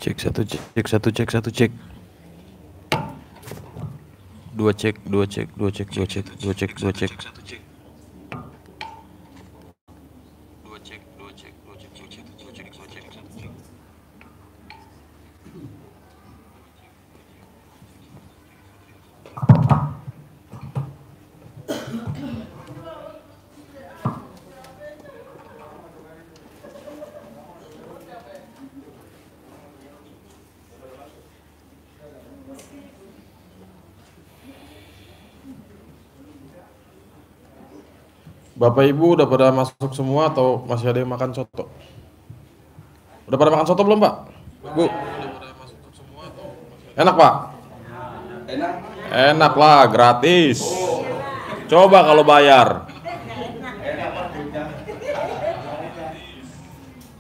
Cek satu, cek satu, cek satu, cek. Dua cek, dua cek, dua cek, dua cek, dua cek, dua cek. Bapak Ibu udah pada masuk semua atau masih ada yang makan soto? Udah pada makan soto belum, Pak? Bu? Enak, Pak? Enak. Enak lah, gratis. Coba kalau bayar.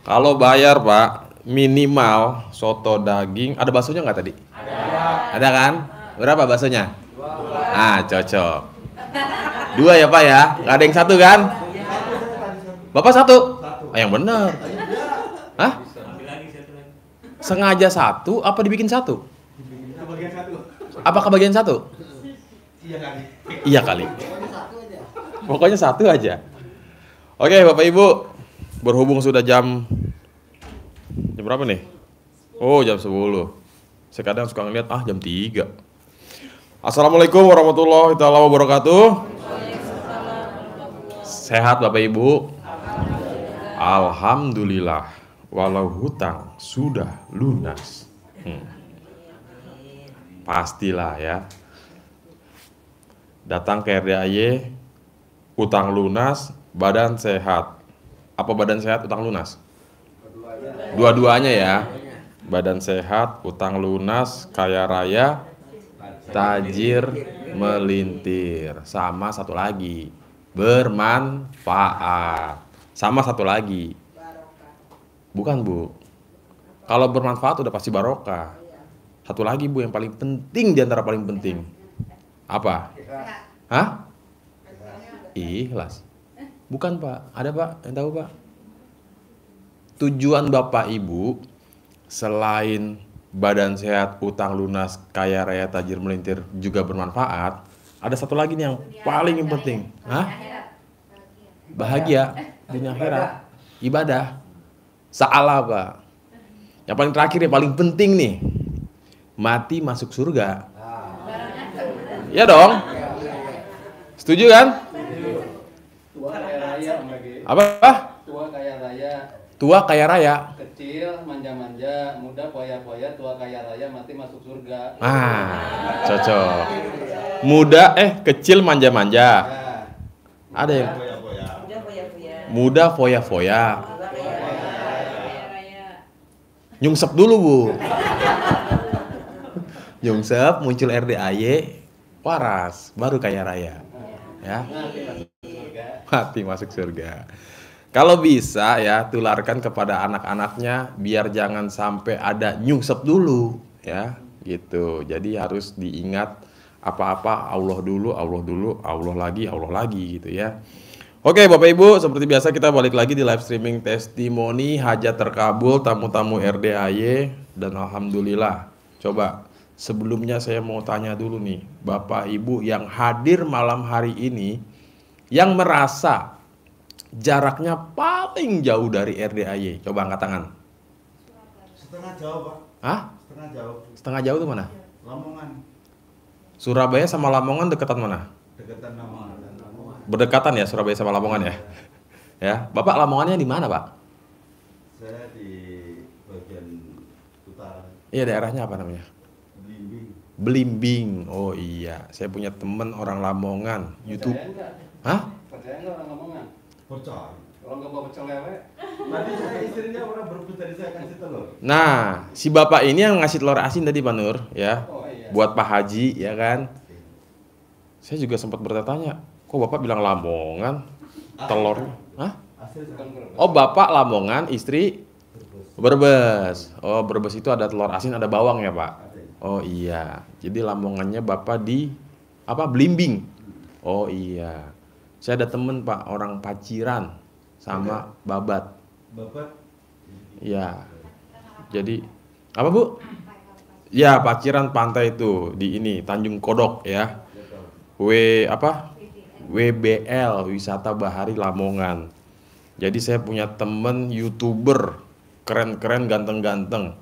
Kalau bayar, Pak, minimal soto daging. Ada baksonya nggak tadi? Ada kan? Berapa baksonya? Ah, cocok. Dua ya, Pak ya? Nggak ada yang satu kan? Bapak satu? Ah, yang benar. Hah? Sengaja satu apa dibikin satu? Apa kebagian satu? Iya kali. Pokoknya satu aja. Oke, Bapak Ibu, berhubung sudah jam berapa nih? Oh, jam 10. Saya kadang suka ngeliat, jam 3. Assalamualaikum warahmatullahi wabarakatuh. Sehat Bapak Ibu? Alhamdulillah. Walau hutang sudah lunas. Pastilah ya. Datang ke RDAY, utang lunas, badan sehat. Apa badan sehat, utang lunas? Dua-duanya ya. Badan sehat, utang lunas, kaya raya, tajir melintir. Sama satu lagi, bermanfaat. Sama satu lagi, bukan Bu, kalau bermanfaat udah pasti barokah. Satu lagi Bu yang paling penting diantara paling penting. Apa? Hah? Ikhlas. Bukan Pak, ada Pak yang tahu Pak? Tujuan Bapak Ibu selain badan sehat, utang lunas, kaya raya, tajir melintir juga bermanfaat, ada satu lagi nih yang paling penting. Hah? Bahagia dunia akhirat, ibadah, salah Pak. Yang paling terakhir yang paling penting nih, mati masuk surga. Ya dong. Setuju kan? Tua kaya raya. Apa? Tua kaya raya. Tua kaya raya. Kecil manja-manja, muda poya-poya, tua kaya raya, mati masuk surga. Cocok. Muda kecil manja-manja. Ada yang muda foya-foya. Nyungsep dulu Bu. Nyungsep, muncul RDAY, waras, baru kaya raya. Ya. Mati masuk surga. Kalau bisa ya, tularkan kepada anak-anaknya biar jangan sampai ada nyungsep dulu ya, gitu. Jadi harus diingat apa-apa Allah dulu, Allah lagi gitu ya. Oke Bapak Ibu, seperti biasa kita balik lagi di live streaming testimoni hajat terkabul tamu-tamu RDAY dan alhamdulillah. Coba sebelumnya saya mau tanya dulu nih, Bapak Ibu yang hadir malam hari ini yang merasa jaraknya paling jauh dari RDAY, coba angkat tangan. Setengah jauh Pak. Hah? Setengah jauh. Setengah jauh itu mana? Lamongan. Surabaya sama Lamongan dekatan mana? Dekatan Lamongan. Berdekatan ya Surabaya sama Lamongan ya? Ya, Bapak Lamongannya di mana Pak? Saya di bagian utara. Iya, daerahnya apa namanya? Belimbing. Belimbing. Oh iya, saya punya teman orang Lamongan. YouTube. Percaya enggak? Hah? Percaya enggak orang Lamongan? Percaya. Kalau nggak bawa pecel lele. Tadi saya istrinya pernah berebut dari saya kasih telur. Nah, si bapak ini yang ngasih telur asin tadi Pak Nur, ya. Oh iya. Buat Pak Haji, ya kan. Saya juga sempat bertanya, kok bapak bilang Lamongan, telur? Hah? Asli Bukan saya berebut. Oh, bapak Lamongan, istri berebus. Brebes. Oh, Brebes itu ada telur asin, ada bawang ya, Pak? Ada. Oh iya. Jadi Lamongannya bapak di apa? Blimbing. Oh iya. Saya ada temen Pak, orang Paciran sama Babat. Bapak Iya. Jadi apa Bu? Ya, Paciran pantai itu di ini Tanjung Kodok ya. WBL Wisata Bahari Lamongan. Jadi saya punya temen YouTuber keren-keren ganteng-ganteng.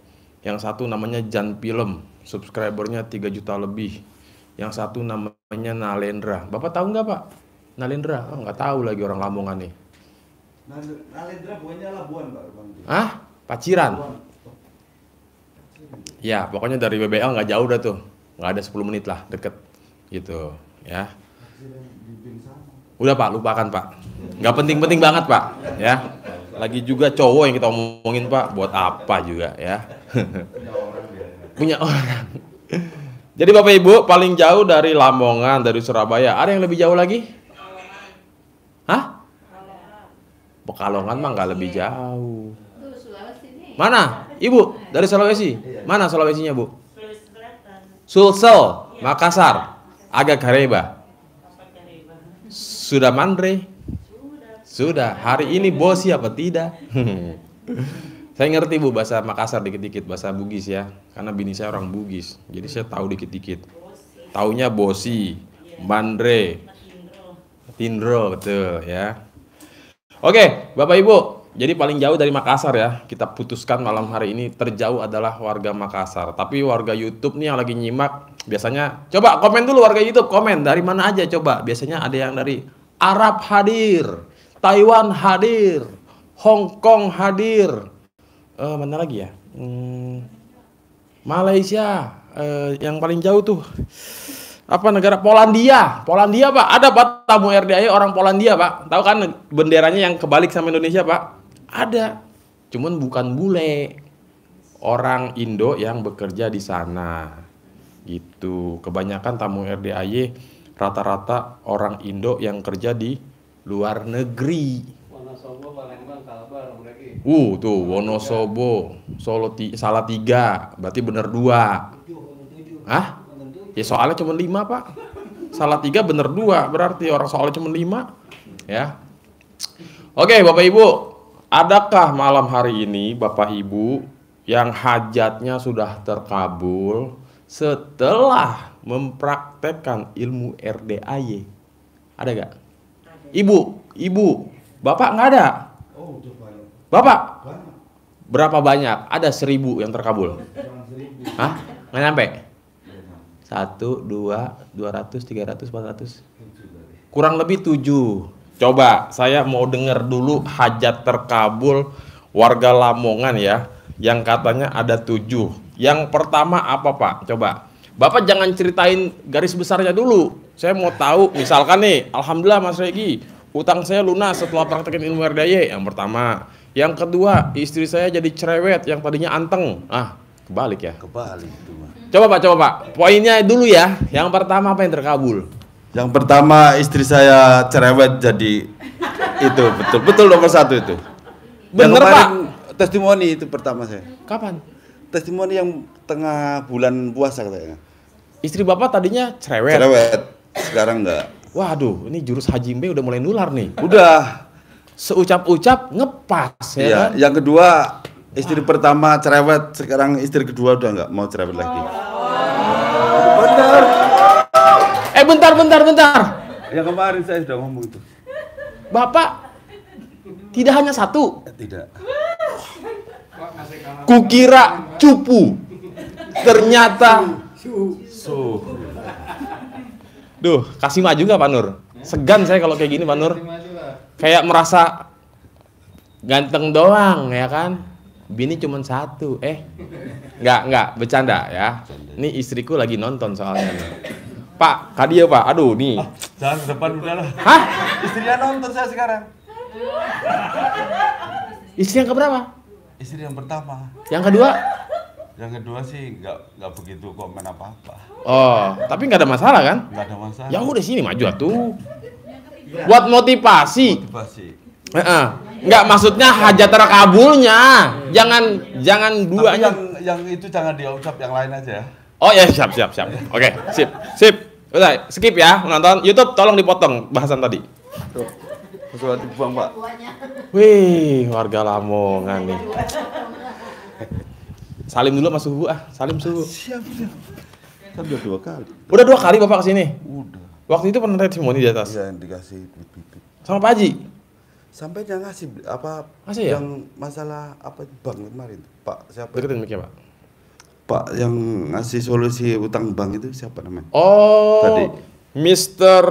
Yang satu namanya Jan Film, subscribernya 3 juta lebih. Yang satu namanya Nalendra. Bapak tahu nggak Pak? Nalendra? Oh, nggak tahu lagi orang Lamongan nih. Nalendra bukannya Labuan Pak? Hah? Paciran? Labuan. Ya, pokoknya dari WBL nggak jauh dah tuh. Nggak ada 10 menit lah, deket. Gitu, ya. Udah Pak, lupakan Pak. Nggak penting-penting banget Pak, ya. Lagi juga cowok yang kita omongin Pak, buat apa juga ya. Punya orang. Jadi Bapak Ibu, paling jauh dari Lamongan, dari Surabaya. Ada yang lebih jauh lagi? Hah? Pekalongan mah nggak lebih jauh. Mana? Ibu, dari Sulawesi. Mana Sulawesinya Bu? Sulsel, Makassar. Agak Kareba. Sudah mandre? Sudah. Hari ini bos siapa tidak? Saya ngerti Bu bahasa Makassar dikit-dikit, bahasa Bugis ya. Karena bini saya orang Bugis. Jadi saya tahu dikit-dikit. Taunya bosi, mandre, tindro, betul ya. Oke, Bapak Ibu. Jadi paling jauh dari Makassar ya. Kita putuskan malam hari ini terjauh adalah warga Makassar. Tapi warga YouTube nih yang lagi nyimak, biasanya coba komen dulu warga YouTube, komen dari mana aja coba. Biasanya ada yang dari Arab hadir, Taiwan hadir, Hong Kong hadir. Mana lagi ya? Malaysia, yang paling jauh tuh apa negara? Polandia Pak, ada Pak tamu RDAY orang Polandia Pak, tahu kan benderanya yang kebalik sama Indonesia Pak? Ada, cuman bukan bule, orang Indo yang bekerja di sana, gitu. Kebanyakan tamu RDAY rata-rata orang Indo yang kerja di luar negeri. Wonosobo, Palembang, Kalbar, mereka. Tuh Wonosobo, Salatiga, berarti bener 2. Hah? Ya soalnya cuma 5 Pak. Salatiga bener 2, berarti orang soalnya cuma 5. Ya. Oke Bapak Ibu, adakah malam hari ini Bapak Ibu yang hajatnya sudah terkabul setelah mempraktekkan ilmu RDAY? Ada gak? Ibu, Bapak nggak ada? Oh, udah banyak. Bapak? Banyak. Berapa banyak? Ada 1000 yang terkabul. Kurang 1000. Hah? Nggak nyampe? 1, 2, 200, 300, 400. Kurang lebih 7. Coba saya mau dengar dulu hajat terkabul warga Lamongan ya, yang katanya ada 7. Yang pertama apa Pak? Coba. Bapak jangan ceritain garis besarnya dulu. Saya mau tahu, misalkan nih, alhamdulillah Mas Regi, utang saya lunas setelah praktekin ilmu RDAY. Yang pertama. Yang kedua, istri saya jadi cerewet yang tadinya anteng. Kebalik ya. Kebalik itu Mas. Coba Pak. Poinnya dulu ya. Yang pertama apa yang terkabul? Yang pertama istri saya cerewet jadi itu betul nomor 1 itu. Bener Yang Pak. Testimoni itu pertama saya. Kapan? Testimoni yang tengah bulan puasa katanya. Istri Bapak tadinya cerewet. Cerewet. Sekarang enggak. Waduh, ini jurus Haji Mbe udah mulai nular nih. Udah. Seucap-ucap ngepas ya Iya, kan? yang kedua istri pertama cerewet, sekarang istri kedua udah enggak mau cerewet lagi. Benar. Bentar. Yang kemarin saya sudah ngomong itu. Bapak tidak hanya 1. Tidak. Kukira cupu. Ternyata Duh, kasih maju nggak Pak Nur? Segan saya kalau kayak gini Pak Nur. Kayak merasa ganteng doang ya kan? Bini cuma 1. Enggak, bercanda ya. Ini istriku lagi nonton soalnya nih. Pak, Kadia Pak. Aduh nih. Jangan ke depan udahlah. Hah? Istrinya nonton saya sekarang. Istri yang keberapa? Istri yang pertama. Yang kedua? Yang kedua sih nggak begitu komen apa-apa. Oh, tapi nggak ada masalah kan? Nggak ada masalah. Ya udah sini maju atuh. Buat motivasi. Motivasi. Nggak maksudnya hajat terkabulnya. Jangan Tapi duanya. yang itu jangan diucap, yang lain aja. Oh ya, siap. Oke, sip. Udah, skip ya nonton YouTube, tolong dipotong bahasan tadi. Tuh. Sudah dibuang, Pak. Wih, warga Lamongan nih. Salim dulu mas suhu salim suhu. Siap. Kan udah 2 kali. Udah 2 kali Bapak kesini? Udah. Waktu itu pernah testimoni di atas? Iya, yang dikasih bibit. Sama Pak Haji? Sampai yang ngasih apa? Masih ya? Yang masalah apa bank kemarin? Pak siapa? Deketin mic-nya Pak. Pak yang ngasih solusi utang bank itu siapa namanya? Oh, Tadi. Mr.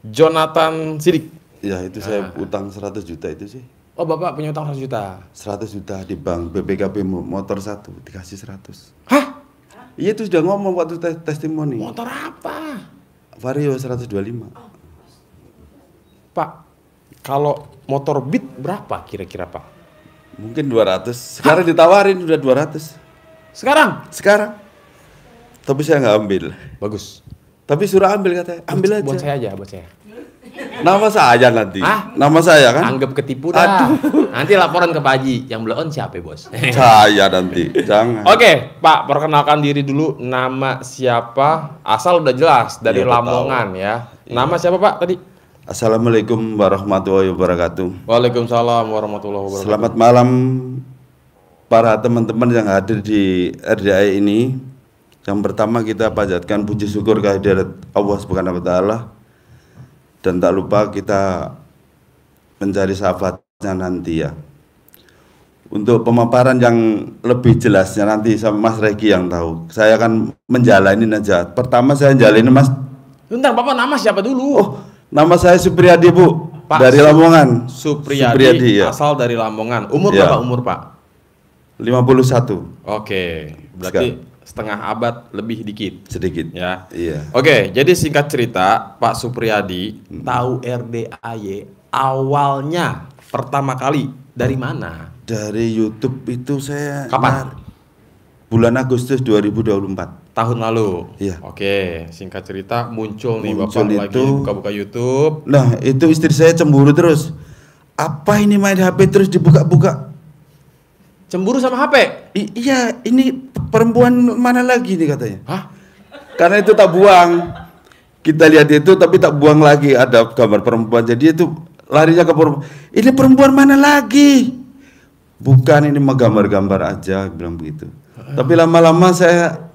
Jonathan Sidik. Ya itu saya utang 100 juta itu sih. Oh Bapak punya utang 100 juta? 100 juta di bank BPKB motor 1 dikasih 100. Hah? Iya itu sudah ngomong waktu testimoni. Motor apa? Vario 125. Pak, kalau motor Beat berapa kira-kira Pak? Mungkin 200. Sekarang ditawarin udah 200. Sekarang? Tapi saya nggak ambil. Bagus. Tapi suruh ambil katanya. Ambil aja. Buat saya aja, buat saya. Nama saya nanti. Hah? Nama saya kan? Anggap ketipu dah. Nanti laporan ke Pak Haji. Yang belum siapa bos? Saya nanti. Jangan. Oke, Pak, perkenalkan diri dulu. Nama siapa? Asal udah jelas dari Iya, Lamongan ya. Nama siapa Pak tadi? Assalamualaikum warahmatullahi wabarakatuh. Waalaikumsalam warahmatullahi wabarakatuh. Selamat malam para teman-teman yang hadir di RDI ini. Yang pertama kita panjatkan puji syukur kehadirat Allah Subhanahu wa taala. Dan tak lupa kita mencari syafaatnya nanti ya. Untuk pemaparan yang lebih jelasnya nanti sama Mas Regi yang tahu. Saya akan menjalani aja. Pertama saya jalani Mas. Bentar, Bapak nama siapa dulu? Oh, nama saya Supriyadi Bu. Pak, dari Lamongan. Supriyadi ya. Asal dari Lamongan. Umur Ya. berapa umur Pak? 51. Oke, berarti setengah abad lebih dikit. Sedikit. Ya. Iya. Oke, jadi singkat cerita, Pak Supriyadi tahu RDAY awalnya pertama kali dari mana? Dari YouTube itu saya Kapan? Bulan Agustus 2024. Tahun lalu. Iya. Oke, singkat cerita muncul nih Muncul Bapak lagi itu. buka-buka YouTube. Nah, itu istri saya cemburu terus. Apa ini main HP terus dibuka-buka? Cemburu sama HP? Iya, ini perempuan mana lagi nih katanya. Hah? Karena itu tak buang. Kita lihat itu tapi tak buang lagi, ada gambar perempuan. Jadi itu larinya ke perempuan. Ini perempuan mana lagi? Bukan, ini mah gambar-gambar aja, bilang begitu. Tapi lama-lama saya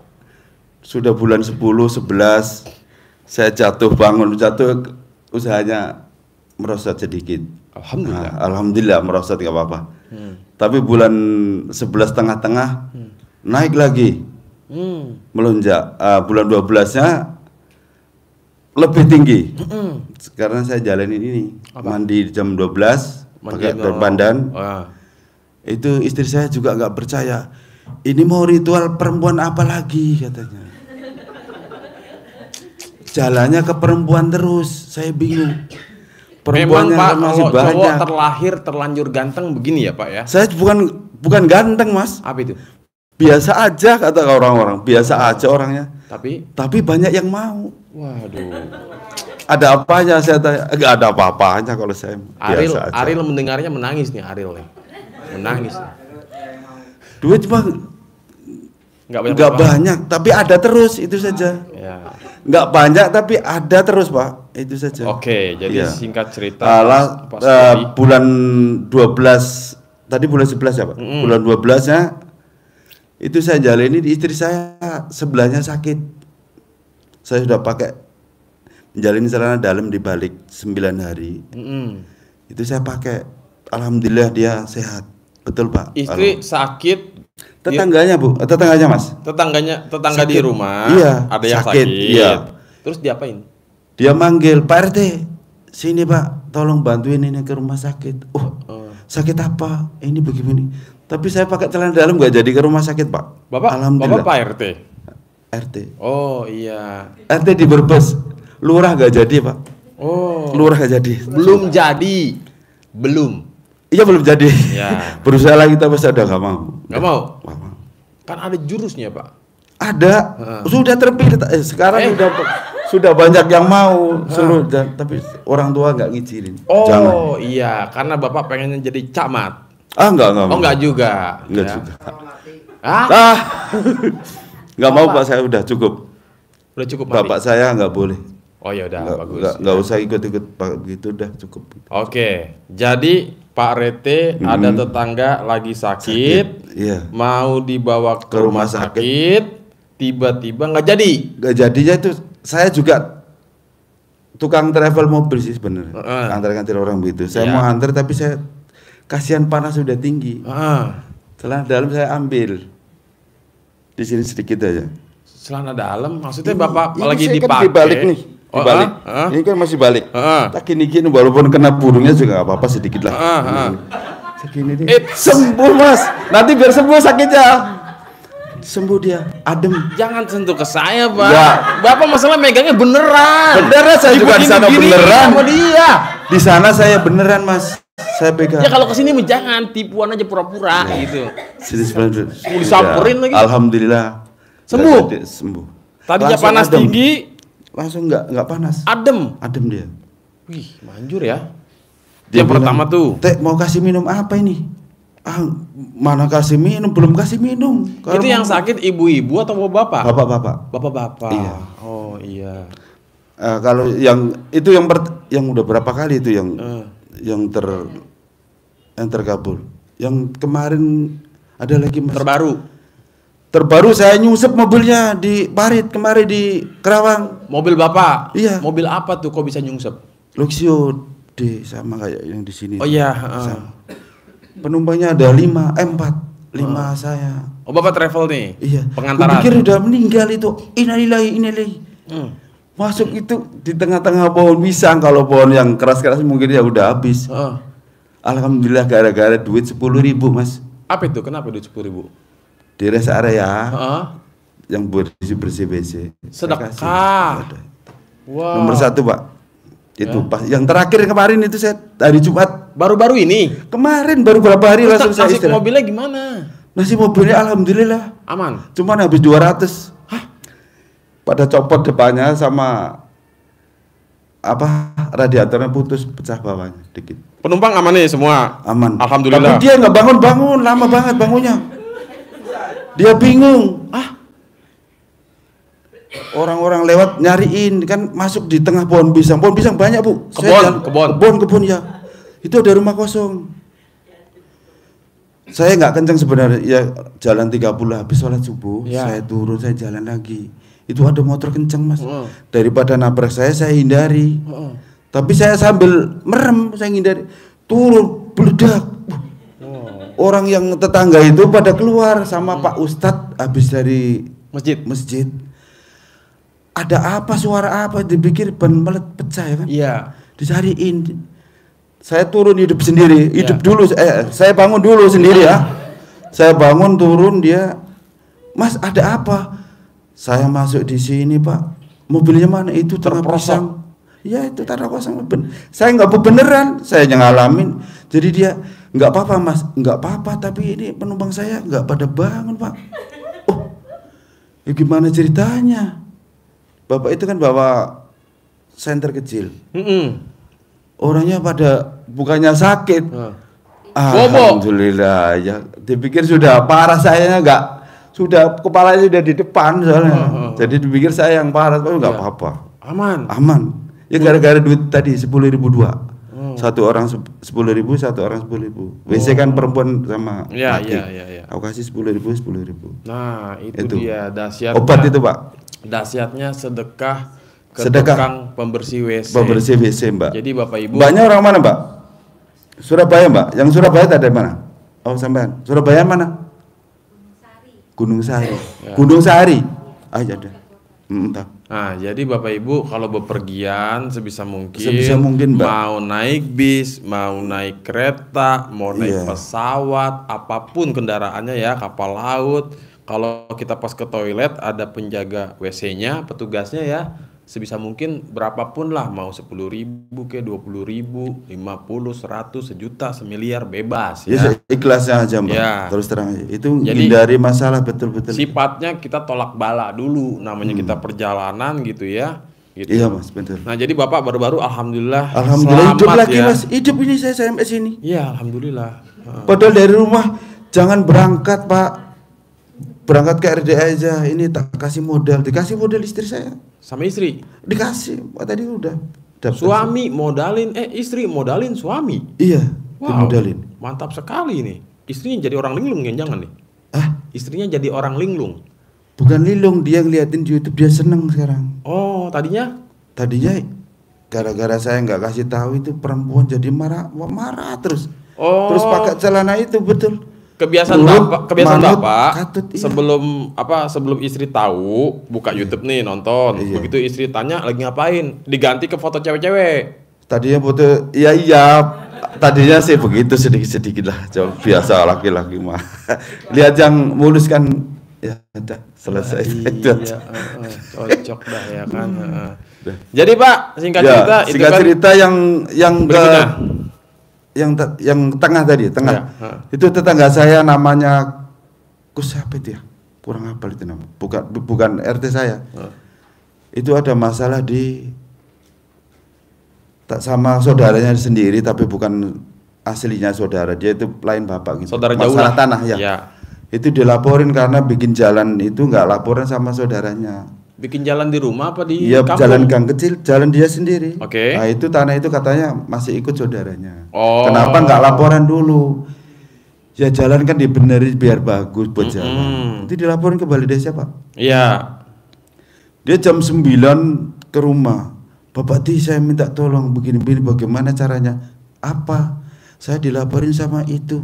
sudah bulan 10, 11 saya jatuh jatuh usahanya merosot sedikit. Alhamdulillah. Nah, alhamdulillah merosot nggak apa-apa. Tapi bulan 11 tengah-tengah naik lagi. Melonjak. Bulan 12-nya lebih tinggi. Karena saya jalanin ini. Mandi jam 12 pakai berbandan. Itu istri saya juga nggak percaya. Ini mau ritual perempuan apa lagi katanya. Jalannya ke perempuan terus. Saya bingung. Memang Perempuannya Pak, masih kalau cowok banyak. terlahir terlanjur ganteng begini ya Pak ya? Saya bukan ganteng Mas. Apa itu? Biasa aja kata orang-orang. Biasa aja orangnya. Tapi banyak yang mau. waduh. Ada apanya saya tanya? Enggak ada apa-apanya kalau saya biasa aja. Ariel mendengarnya menangis nih Ariel nih. Menangis. Duit cuma Enggak banyak, tapi ada terus itu saja. Ya. Enggak banyak tapi ada terus Pak. Itu saja. Oke, jadi Iya. singkat cerita Pak bulan 12 tadi bulan 11 ya Pak. Bulan 12-nya itu saya jalani di istri saya sebelahnya sakit. Saya sudah pakai menjalani celana dalam di balik 9 hari. Itu saya pakai. Alhamdulillah dia sehat. Betul Pak. Istri sakit. Tetangganya Bu, tetangganya Mas. Tetangga Sakit. di rumah. Iya, Ada yang sakit, sakit. iya. Terus diapain? Dia manggil, Pak RT, sini Pak, tolong bantuin ini ke rumah sakit. Sakit apa? Ini begini. Tapi saya pakai celana dalam nggak jadi ke rumah sakit Pak. Bapak Pak RT. RT. Oh iya. RT di Brebes, lurah nggak jadi Pak. Oh. Lurah nggak jadi. Belum jadi. Belum. Iya belum jadi. Ya. Berusaha lagi tapi saya udah nggak mau. Nggak mau? Nggak mau. Kan ada jurusnya, Pak. Ada, sudah terpilih. Sekarang sudah banyak yang mau, tapi orang tua nggak ngizinin. Oh Jangan. iya, karena Bapak pengennya jadi camat. Enggak. Oh enggak juga. Enggak ya. juga. Ah? Nggak mau Pak, saya udah cukup. Udah cukup, Mati? Bapak saya nggak boleh. Oh ya udah bagus. Nggak usah ikut-ikut Pak, begitu udah cukup. Oke, jadi Pak Rete ada tetangga lagi sakit, Iya. mau dibawa ke rumah sakit, tiba-tiba nggak jadi. Nggak jadinya itu saya juga tukang travel mobil sih sebenarnya. Antar-antar orang begitu. Saya Iya. mau antar tapi saya kasihan panas sudah tinggi. Celana dalam saya ambil. Di sini sedikit aja. Celana dalam, maksudnya Bapak Ini lagi saya kan dipakai. dibalik nih. Dibalik. Ini kan masih balik. Tak gini-gini walaupun kena burungnya juga nggak apa-apa sedikit lah. Segini nih. Sembuh Mas. Nanti biar sembuh sakitnya. Sembuh dia, adem. Jangan sentuh ke saya, Pak. Ya. Bapak masalah megangnya beneran. Beneran saya juga di sana Begini-begini beneran. sama dia. Di sana saya beneran Mas. Saya pegang. Ya kalau kesini jangan tipuan aja pura-pura gitu. Sini sebenarnya. Mau disamperin lagi. Alhamdulillah. Sembuh? Sembuh. Tadinya Langsung panas adem. tinggi, Langsung nggak panas. adem. Adem dia. Wih, manjur ya. Dia Yang pertama tuh. Teh mau kasih minum apa ini? Mana kasih minum, belum kasih minum. Itu yang sakit ibu-ibu atau bapak? Bapak-bapak. Bapak-bapak. Iya. Oh iya. Kalau yang itu yang udah berapa kali itu yang terkabul. Yang kemarin ada lagi Mas. Terbaru saya nyungsep mobilnya di Parit kemarin di Kerawang. Mobil bapak? Iya. Mobil apa tuh kok bisa nyungsep? Luxio D sama kayak yang di sini. Oh iya. Sama. Penumpangnya ada 4 saya. Oh bapak travel nih? Iya. Pengantaran? Pikir udah meninggal itu. Innalillahi. Masuk itu di tengah-tengah pohon pisang. Kalau pohon yang keras-keras mungkin ya udah habis. Alhamdulillah gara-gara duit 10.000 Mas. Apa itu? Kenapa duit 10.000? Di rest area yang bersih WC. Sedekah. Wow. Nomor 1 Pak. Itu pas yang terakhir kemarin itu saya hari Jumat. Baru-baru ini? Kemarin baru berapa hari langsung saya Nasib istirahat. mobilnya gimana? Nasib mobilnya alhamdulillah aman. Cuman habis 200. Pada copot depannya sama radiatornya putus, pecah bawahnya dikit. Penumpang aman nih semua? Aman. Alhamdulillah. Tapi dia nggak bangun-bangun, lama banget bangunnya. Dia bingung. Orang-orang lewat nyariin kan masuk di tengah pohon pisang. Pohon pisang banyak Bu. Kebun ya. Itu ada rumah kosong. Saya nggak kencang sebenarnya. Ya jalan 30 habis sholat subuh. Ya. Saya turun, saya jalan lagi. Itu ada motor kencang Mas. Daripada nabrak saya hindari. Tapi saya sambil merem, saya hindari. Turun, meledak. Orang yang tetangga itu pada keluar sama Pak Ustadz habis dari masjid. Ada apa, suara apa? Dipikir ban melet pecah ya kan? Iya. Dicariin. Saya turun hidup sendiri, dulu. Saya bangun dulu sendiri ya. Saya bangun turun dia, Mas ada apa? Saya masuk di sini Pak. Mobilnya mana itu tengah pisang? Ya itu tanah kosong. Saya nggak beneran, saya yang ngalamin. Jadi dia nggak apa-apa Mas, nggak apa-apa. Tapi ini penumpang saya nggak pada bangun Pak. Oh, ya gimana ceritanya? Bapak itu kan bawa senter kecil. Orangnya pada bukannya sakit. Alhamdulillah ya. Dipikir sudah parah, saya nggak. Sudah kepalanya sudah di depan soalnya. Jadi dipikir saya yang parah, tapi nggak apa-apa. Aman. Ya gara-gara duit tadi 10.000 dua. Satu orang 10.000, satu orang 10.000. WC kan perempuan sama laki. Aku kasih 10.000. Nah itu dia dahsyatnya. Obat itu Pak. Dahsyatnya sedekah ke tukang pembersih WC. Pembersih WC Mbak. Jadi Bapak Ibu. Banyak orang mana Mbak? Surabaya Mbak. Yang Surabaya ada mana? Oh sampean. Surabaya mana? Gunung Sari. Gunung Sari. Aja deh. Entah. Nah, jadi Bapak Ibu kalau bepergian sebisa mungkin Mbak. Mau naik bis, mau naik kereta, mau naik pesawat, apapun kendaraannya ya, kapal laut. Kalau kita pas ke toilet ada penjaga WC-nya, petugasnya ya, sebisa mungkin berapapun lah, mau 10.000 ke 20.000, 50, 100, sejuta, semiliar, bebas ya. Ikhlasnya aja Mbak. Ya. Terus terang aja. Itu Jadi, hindari masalah betul-betul. Sifatnya kita tolak bala dulu, namanya kita perjalanan gitu ya. Gitu. Iya Mas, betul. Nah jadi Bapak baru-baru alhamdulillah Hidup lagi ya. Mas. Hidup ini saya sampai sini. Iya alhamdulillah. Padahal dari rumah jangan berangkat Pak. Berangkat ke RDA aja. Ini tak kasih modal. Dikasih modal istri saya. Sama istri? Dikasih. Tadi udah. Suami modalin, istri modalin suami? Iya. Wow, dimodalin. mantap sekali nih. Istrinya jadi orang linglung ya, jangan nih. Istrinya jadi orang linglung. Bukan linglung, dia ngeliatin di YouTube, dia seneng sekarang. Oh, tadinya gara-gara saya nggak kasih tahu itu perempuan jadi marah terus. Oh. Terus pakai celana itu betul. Kebiasaan Bapak, katut, iya. sebelum istri tahu buka YouTube nih nonton, iya. Begitu istri tanya lagi ngapain, diganti ke foto cewek-cewek. Tadinya foto, iya, tadinya sih begitu sedikit-sedikit lah, coba biasa laki-laki mah. Lihat yang mulus kan, ya udah selesai. Iya, cocok dah ya kan. Jadi Pak, singkat cerita yang tengah tadi, ya, itu tetangga saya namanya siapa itu ya, kurang hafal itu nama, bukan RT saya. Itu ada masalah sama saudaranya sendiri, tapi bukan aslinya saudara, dia itu lain bapak gitu. Saudara masalah jauh tanah ya. Itu dilaporin karena bikin jalan itu nggak laporan sama saudaranya. Bikin jalan di rumah apa di kampung? Jalan gang kecil, jalan dia sendiri. Oke. Nah itu tanah itu katanya masih ikut saudaranya. Oh. Kenapa nggak laporan dulu? Ya jalan kan dibenerin biar bagus buat jalan. Itu dilaporin ke balai desa Pak. Iya. Dia jam 9 ke rumah. Bapak saya minta tolong begini-begini, bagaimana caranya? Apa? Saya dilaporin sama itu.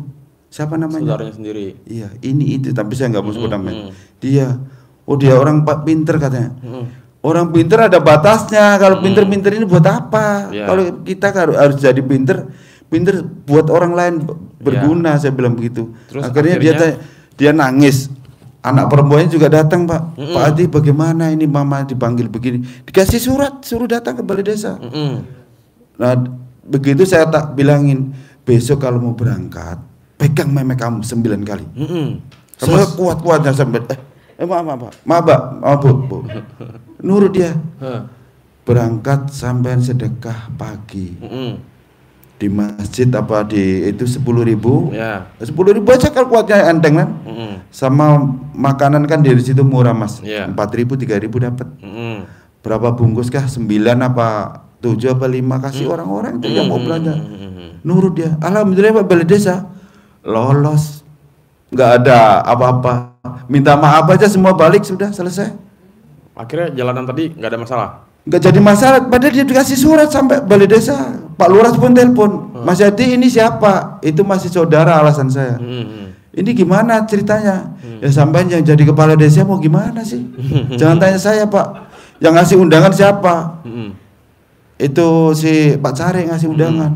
Siapa namanya? Saudaranya sendiri. Iya, ini itu, tapi saya nggak mau sebut namanya. Dia orang pinter katanya. Orang pinter ada batasnya. Kalau pinter-pinter ini buat apa? Yeah. Kalau kita harus jadi pinter buat orang lain berguna. Saya bilang begitu. Terus akhirnya dia nangis. Anak perempuannya juga datang Pak. Pak Adi bagaimana ini mama dipanggil begini? Dikasih surat, suruh datang ke balai desa. Nah begitu saya tak bilangin, besok kalau mau berangkat pegang memek kamu 9 kali. Saya kuat-kuatnya sampai maaf bu. Nurut dia. Berangkat sampai sedekah pagi. Di masjid itu 10.000. Ya. 10.000 aja kalau kuatnya enteng kan. Sama makanan kan dari situ murah Mas. 4.000 3.000 dapat. Berapa bungkus kah? 9 apa 7 apa 5 kasih orang-orang itu yang mau belanja. Nurut dia. Alhamdulillah Pak balai desa lolos. Nggak ada apa-apa. Minta maaf aja semua balik sudah selesai. Akhirnya jalanan tadi nggak ada masalah. Nggak jadi masalah. Padahal dia dikasih surat sampai balai desa. Pak Lurah pun telepon. Mas Yati ini siapa? Itu masih saudara alasan saya. Ini gimana ceritanya? Ya sampai yang jadi kepala desa mau gimana sih? Jangan tanya saya Pak. Yang ngasih undangan siapa? Itu si Pak Cari ngasih undangan.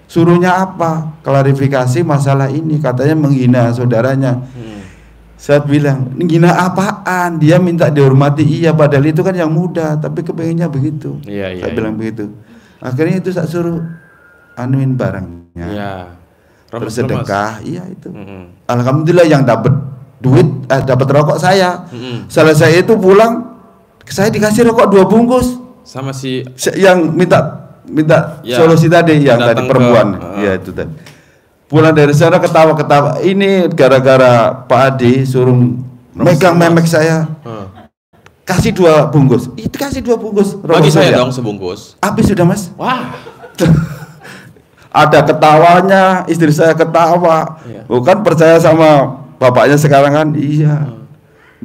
Suruhnya apa? Klarifikasi masalah ini. Katanya menghina saudaranya. Saya bilang, menghina apaan? Dia minta dihormati, iya. Padahal itu kan yang muda, tapi kepengennya begitu. Saya bilang begitu. Akhirnya itu saya suruh anuin barangnya. Bersedekah, iya itu. Alhamdulillah yang dapat duit, dapat rokok saya. Selesai itu pulang, saya dikasih rokok 2 bungkus. Sama si yang minta solusi tadi yang tadi perempuan. Iya itu tadi. Pulang dari sana ketawa-ketawa. Ini gara-gara Pak Adi suruh megang memek saya. Kasih 2 bungkus. Itu kasih 2 bungkus. Bagi saya dong sebungkus. Habis sudah Mas. Wah. Ada ketawanya, istri saya ketawa. Bukan percaya sama bapaknya sekarang kan? Iya.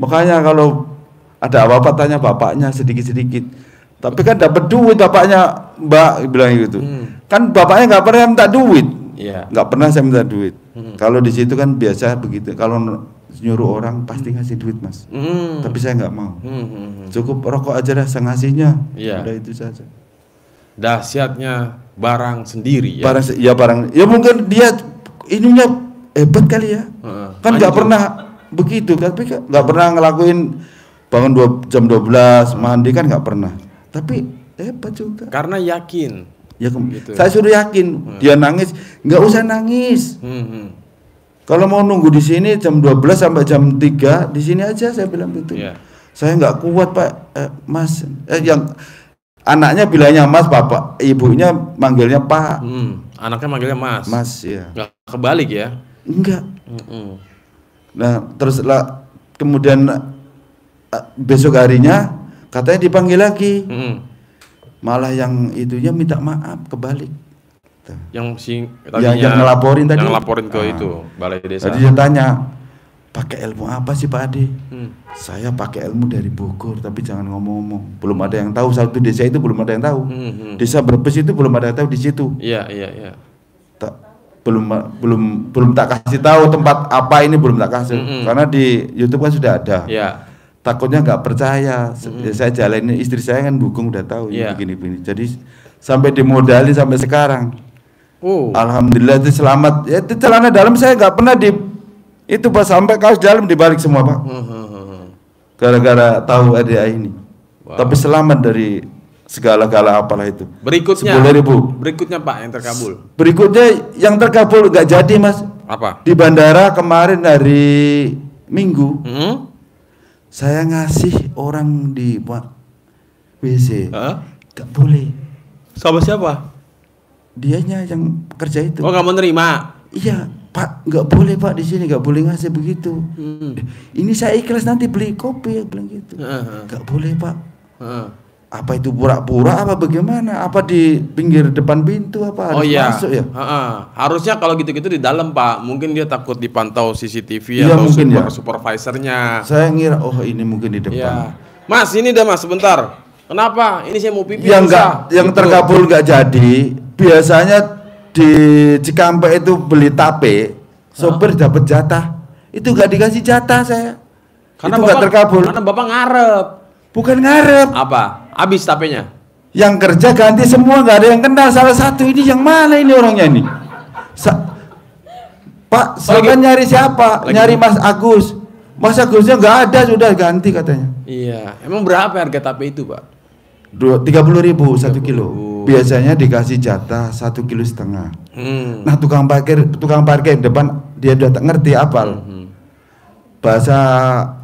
Makanya kalau ada apa-apa tanya bapaknya sedikit-sedikit. Tapi kan dapat duit bapaknya, Mbak bilang gitu. Kan bapaknya nggak pernah minta duit. Nggak pernah saya minta duit. Kalau di situ kan biasa begitu. Kalau nyuruh orang pasti ngasih duit Mas. Tapi saya nggak mau. Cukup rokok aja dah saya ngasihnya. Udah itu saja. Dahsyatnya barang sendiri ya. Barang. Ya mungkin dia ininya hebat kali ya. Kan nggak pernah begitu. Tapi nggak pernah ngelakuin bangun jam 12 mandi kan nggak pernah. Tapi hebat juga. Karena yakin. Ya, Gitu. saya suruh yakin. Dia nangis, nggak usah nangis. Kalau mau nunggu di sini jam 12 sampai jam 3 di sini aja, saya bilang begitu. Iya. Saya nggak kuat Pak, Mas. Yang anaknya bilangnya Mas, bapak, ibunya manggilnya Pak. Anaknya manggilnya Mas. Mas ya. Nggak kebalik ya? Enggak. Nah, terus lah kemudian besok harinya katanya dipanggil lagi. Malah yang itunya minta maaf kebalik. Yang yang ngelaporin tadi. Yang ngelaporin ke itu balai desa. Tadi dia tanya, pakai ilmu apa sih Pak Ade? Saya pakai ilmu dari Bogor, tapi jangan ngomong-ngomong. Belum ada yang tahu, satu desa itu belum ada yang tahu. Desa Brebes itu belum ada yang tahu di situ. Iya. Belum tak kasih tahu tempat apa ini, belum tak kasih. Karena di YouTube kan sudah ada. Iya. Takutnya nggak percaya. Ya, saya jalanin, istri saya kan dukung, udah tahu begini. Jadi sampai dimodali sampai sekarang. Alhamdulillah itu selamat. Ya, itu celana dalam saya nggak pernah itu Pak, sampai kaos dalam dibalik semua Pak. Gara-gara tahu RDA ini. Tapi selamat dari segala-gala apalah itu. Berikutnya 10.000. Berikutnya Pak yang terkabul. Berikutnya yang terkabul nggak jadi Mas. Apa? Di bandara kemarin hari Minggu. Saya ngasih orang di WC. Nggak boleh. Sama siapa? Dianya yang kerja itu. Oh, nggak mau nerima? Iya Pak, nggak boleh Pak, di sini nggak boleh ngasih begitu. Ini saya ikhlas nanti beli kopi, bilang gitu. Nggak boleh Pak. Apa itu pura-pura apa bagaimana? Apa di pinggir depan pintu apa harus masuk ya? Harusnya kalau gitu-gitu di dalam Pak. Mungkin dia takut dipantau CCTV Iya, atau mungkin supervisornya. Saya ngira ini mungkin di depan. Iya. Mas, ini dah Mas sebentar. Kenapa? Ini saya mau pipi. Yang terkabul nggak jadi. Biasanya di Cikampek itu beli tape, sopir dapat jatah. Itu nggak dikasih jatah saya. Karena itu nggak terkabul. Karena Bapak ngarep. Bukan ngarep. Apa? Habis tapenya. Yang kerja ganti semua, nggak ada yang kenal salah satu. Ini yang mana ini orangnya ini? Pak, saya nyari siapa? Nyari Mas Agus. Mas Agusnya nggak ada, sudah ganti katanya. Iya. Emang berapa harga tape itu Pak? 30.000 1 kilo. Biasanya dikasih jatah 1,5 kilo. Nah tukang parkir depan dia udah tak ngerti apal. Bahasa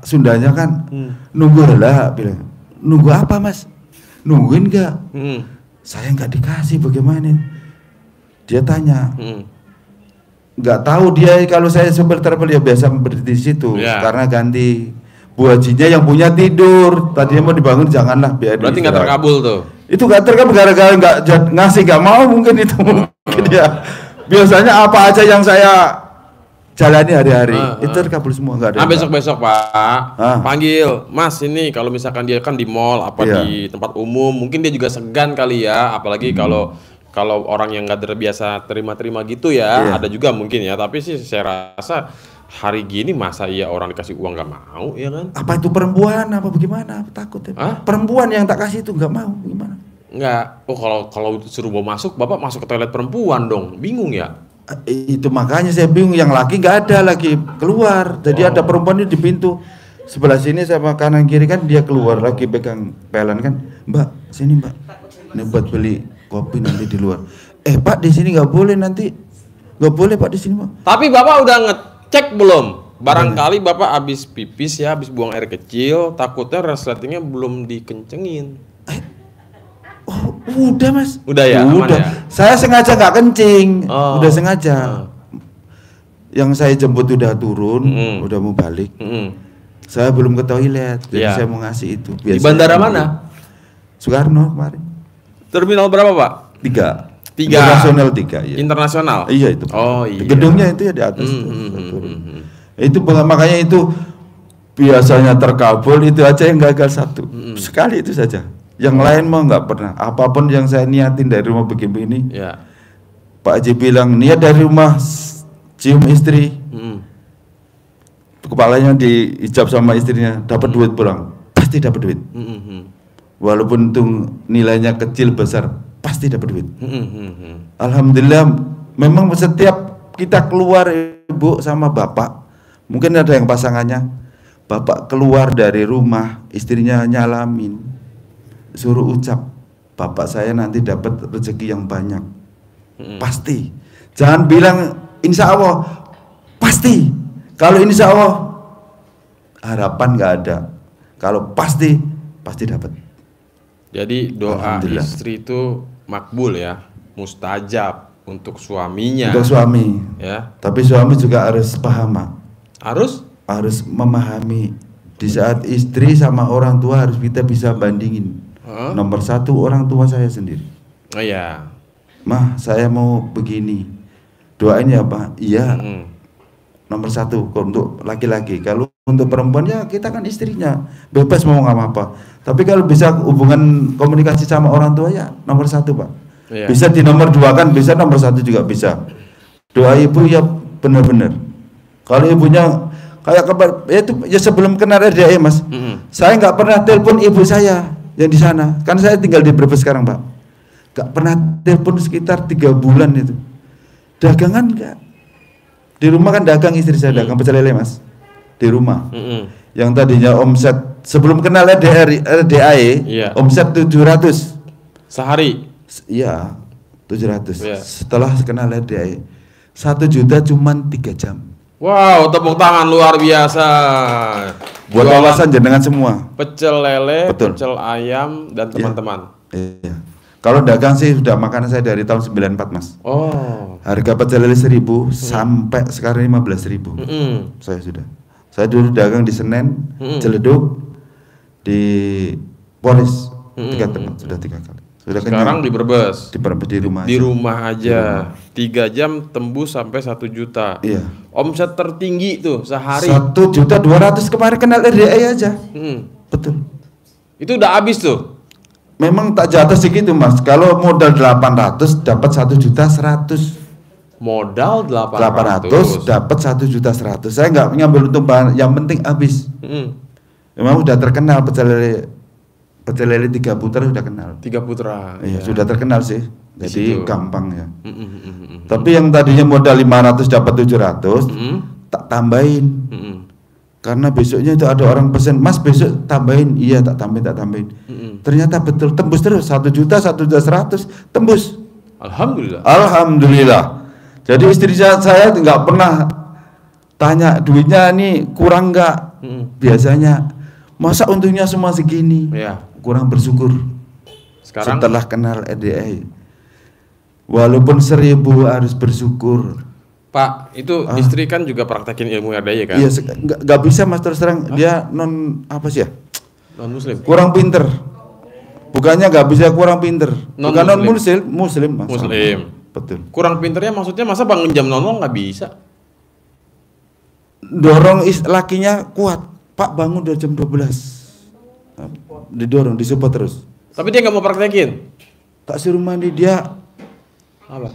Sundanya kan nunggu lah, bilang nunggu apa Mas? Nungguin nggak? Saya nggak dikasih, bagaimana? Dia tanya. Nggak tahu dia kalau saya sumber travel ya biasa berdiri di situ. Karena ganti. Bu Hajinya yang punya tidur, tadinya mau dibangun, janganlah biar. Berarti nggak terkabul tuh? Itu nggak terkabul gara-gara nggak ngasih, nggak mau mungkin itu mungkin ya. Biasanya apa aja yang saya jalani hari-hari itu terkabul semua, nggak ada. Besok-besok Pak, panggil Mas ini kalau misalkan dia kan di mall di tempat umum, mungkin dia juga segan kali ya, apalagi kalau orang yang nggak terbiasa terima-terima gitu ya, ada juga mungkin ya. Tapi sih saya rasa hari gini masa iya orang dikasih uang nggak mau, ya kan? Apa itu perempuan apa bagaimana? Takut ya. Perempuan yang tak kasih itu nggak mau, gimana? Nggak. Oh kalau suruh bawa masuk, Bapak masuk ke toilet perempuan dong, bingung ya? Itu makanya saya bingung, yang laki nggak ada lagi keluar, jadi ada perempuan di pintu sebelah sini sama kanan kiri kan, dia keluar lagi pegang pelan kan, Mbak sini Mbak, ini buat beli kopi nanti di luar. Pak di sini nggak boleh, nanti nggak boleh Pak di sini Pak. Tapi Bapak udah ngecek belum? Barangkali Bapak habis pipis ya, habis buang air kecil, takutnya resletingnya belum dikencengin. Udah Mas. Udah ya? Udah. Ya? Saya sengaja nggak kencing. Udah sengaja. Yang saya jemput udah turun, udah mau balik. Saya belum ke toilet, jadi saya mau ngasih itu. Di bandara mana? Soekarno kemarin. Terminal berapa Pak? 3. Internasional 3 ya. Internasional? Iya itu. Oh iya. Gedungnya itu ya di atas. Itu makanya itu biasanya terkabul itu aja yang gagal satu. Sekali itu saja. Yang lain mah nggak pernah. Apapun yang saya niatin dari rumah begini, Pak Haji bilang niat dari rumah cium istri, kepalanya diijab sama istrinya, dapat duit pulang, pasti dapat duit. Walaupun itu nilainya kecil besar, pasti dapat duit. Alhamdulillah, memang setiap kita keluar ibu sama bapak, mungkin ada yang pasangannya, bapak keluar dari rumah, istrinya nyalamin. suruh ucap, bapak saya nanti dapat rezeki yang banyak. Pasti. Jangan bilang insya Allah, pasti. Kalau insya Allah harapan nggak ada. Kalau pasti dapat. Jadi doa Alhamdulillah. istri itu makbul ya, mustajab untuk suaminya. Untuk suami. Ya. Tapi suami juga harus paham, Mak. Harus memahami di saat istri sama orang tua harus kita bisa bandingin. Nomor satu orang tua saya sendiri. Oh iya. Mah, saya mau begini. Doain ya, Pak. Iya. Nomor satu untuk laki-laki. Kalau untuk perempuan ya kita kan istrinya, bebas mau ngomong apa. Tapi kalau bisa hubungan komunikasi sama orang tua ya nomor satu, Pak. Iya. Bisa di nomor dua kan, bisa nomor satu juga bisa. Doa ibu ya benar-benar. Kalau ibunya kayak kabar ya itu ya sebelum kenal RDA Mas. Saya nggak pernah telepon ibu saya yang di sana. Kan saya tinggal di Brebes sekarang, Pak. Nggak pernah telepon sekitar 3 bulan itu. Dagangan enggak. Di rumah kan dagang, istri saya dagang pecel lele, Mas. Di rumah. Yang tadinya omset sebelum kenal RDAE, Iya. omset 700 Sehari. Iya, 700. Iya. Setelah kenal RDAE 1 juta cuman 3 jam. Wow, tepuk tangan luar biasa. Buat Jualan wawasan jenengan semua. pecel lele, Betul. pecel ayam dan teman-teman. Iya. Kalau dagang sih sudah makanan saya dari tahun 94, Mas. Oh. Harga pecel lele 1.000 sampai sekarang 15.000. Saya sudah. Saya dulu dagang di Senen, Ciledug, di Polis, 3 tempat, sudah 3 kali. Sudah Sekarang di Brebes. di rumah. Di aja. rumah aja. 3 jam tembus sampai 1 juta. Iya. Omset tertinggi tuh sehari. 1.200.000 kemarin kenal RDA aja. Betul. Itu udah habis tuh. Memang tak jatuh segitu, Mas. Kalau modal 800 dapat 1.100.000. Modal 800 800. dapat 1.100.000. Saya nggak ngambil untung bahan, yang penting habis. Memang udah terkenal pecel lele 3 putra sudah kenal. 3 putra. Iya, Ya. sudah terkenal sih. Jadi situ. gampang ya. Tapi yang tadinya modal 500 dapat 700, tak tambahin. Karena besoknya itu ada orang pesen, Mas besok tambahin. Iya, tak tambahin. Ternyata betul tembus terus 1 juta, 1.100.000 tembus. Alhamdulillah. Jadi istri saya nggak pernah tanya duitnya ini kurang nggak. Biasanya masa untungnya semua segini. Iya. Kurang bersyukur. Sekarang Setelah kenal RDA, walaupun 1.000 harus bersyukur. Pak, itu istri kan juga praktekin ilmu RDAY kan? Iya, nggak bisa, Mas, terus terang. Dia non apa sih ya? Non muslim. Kurang pinter. Bukannya nggak bisa, kurang pinter. Bukan non Non-muslim. muslim, Mas. Muslim. Betul. Kurang pinternya maksudnya masa bangun jam 00 nggak bisa? Dorong lakinya kuat. Pak bangun dari jam 12. Didorong, disupport terus. Tapi dia nggak mau praktekin. Tak suruh mandi, dia Apa?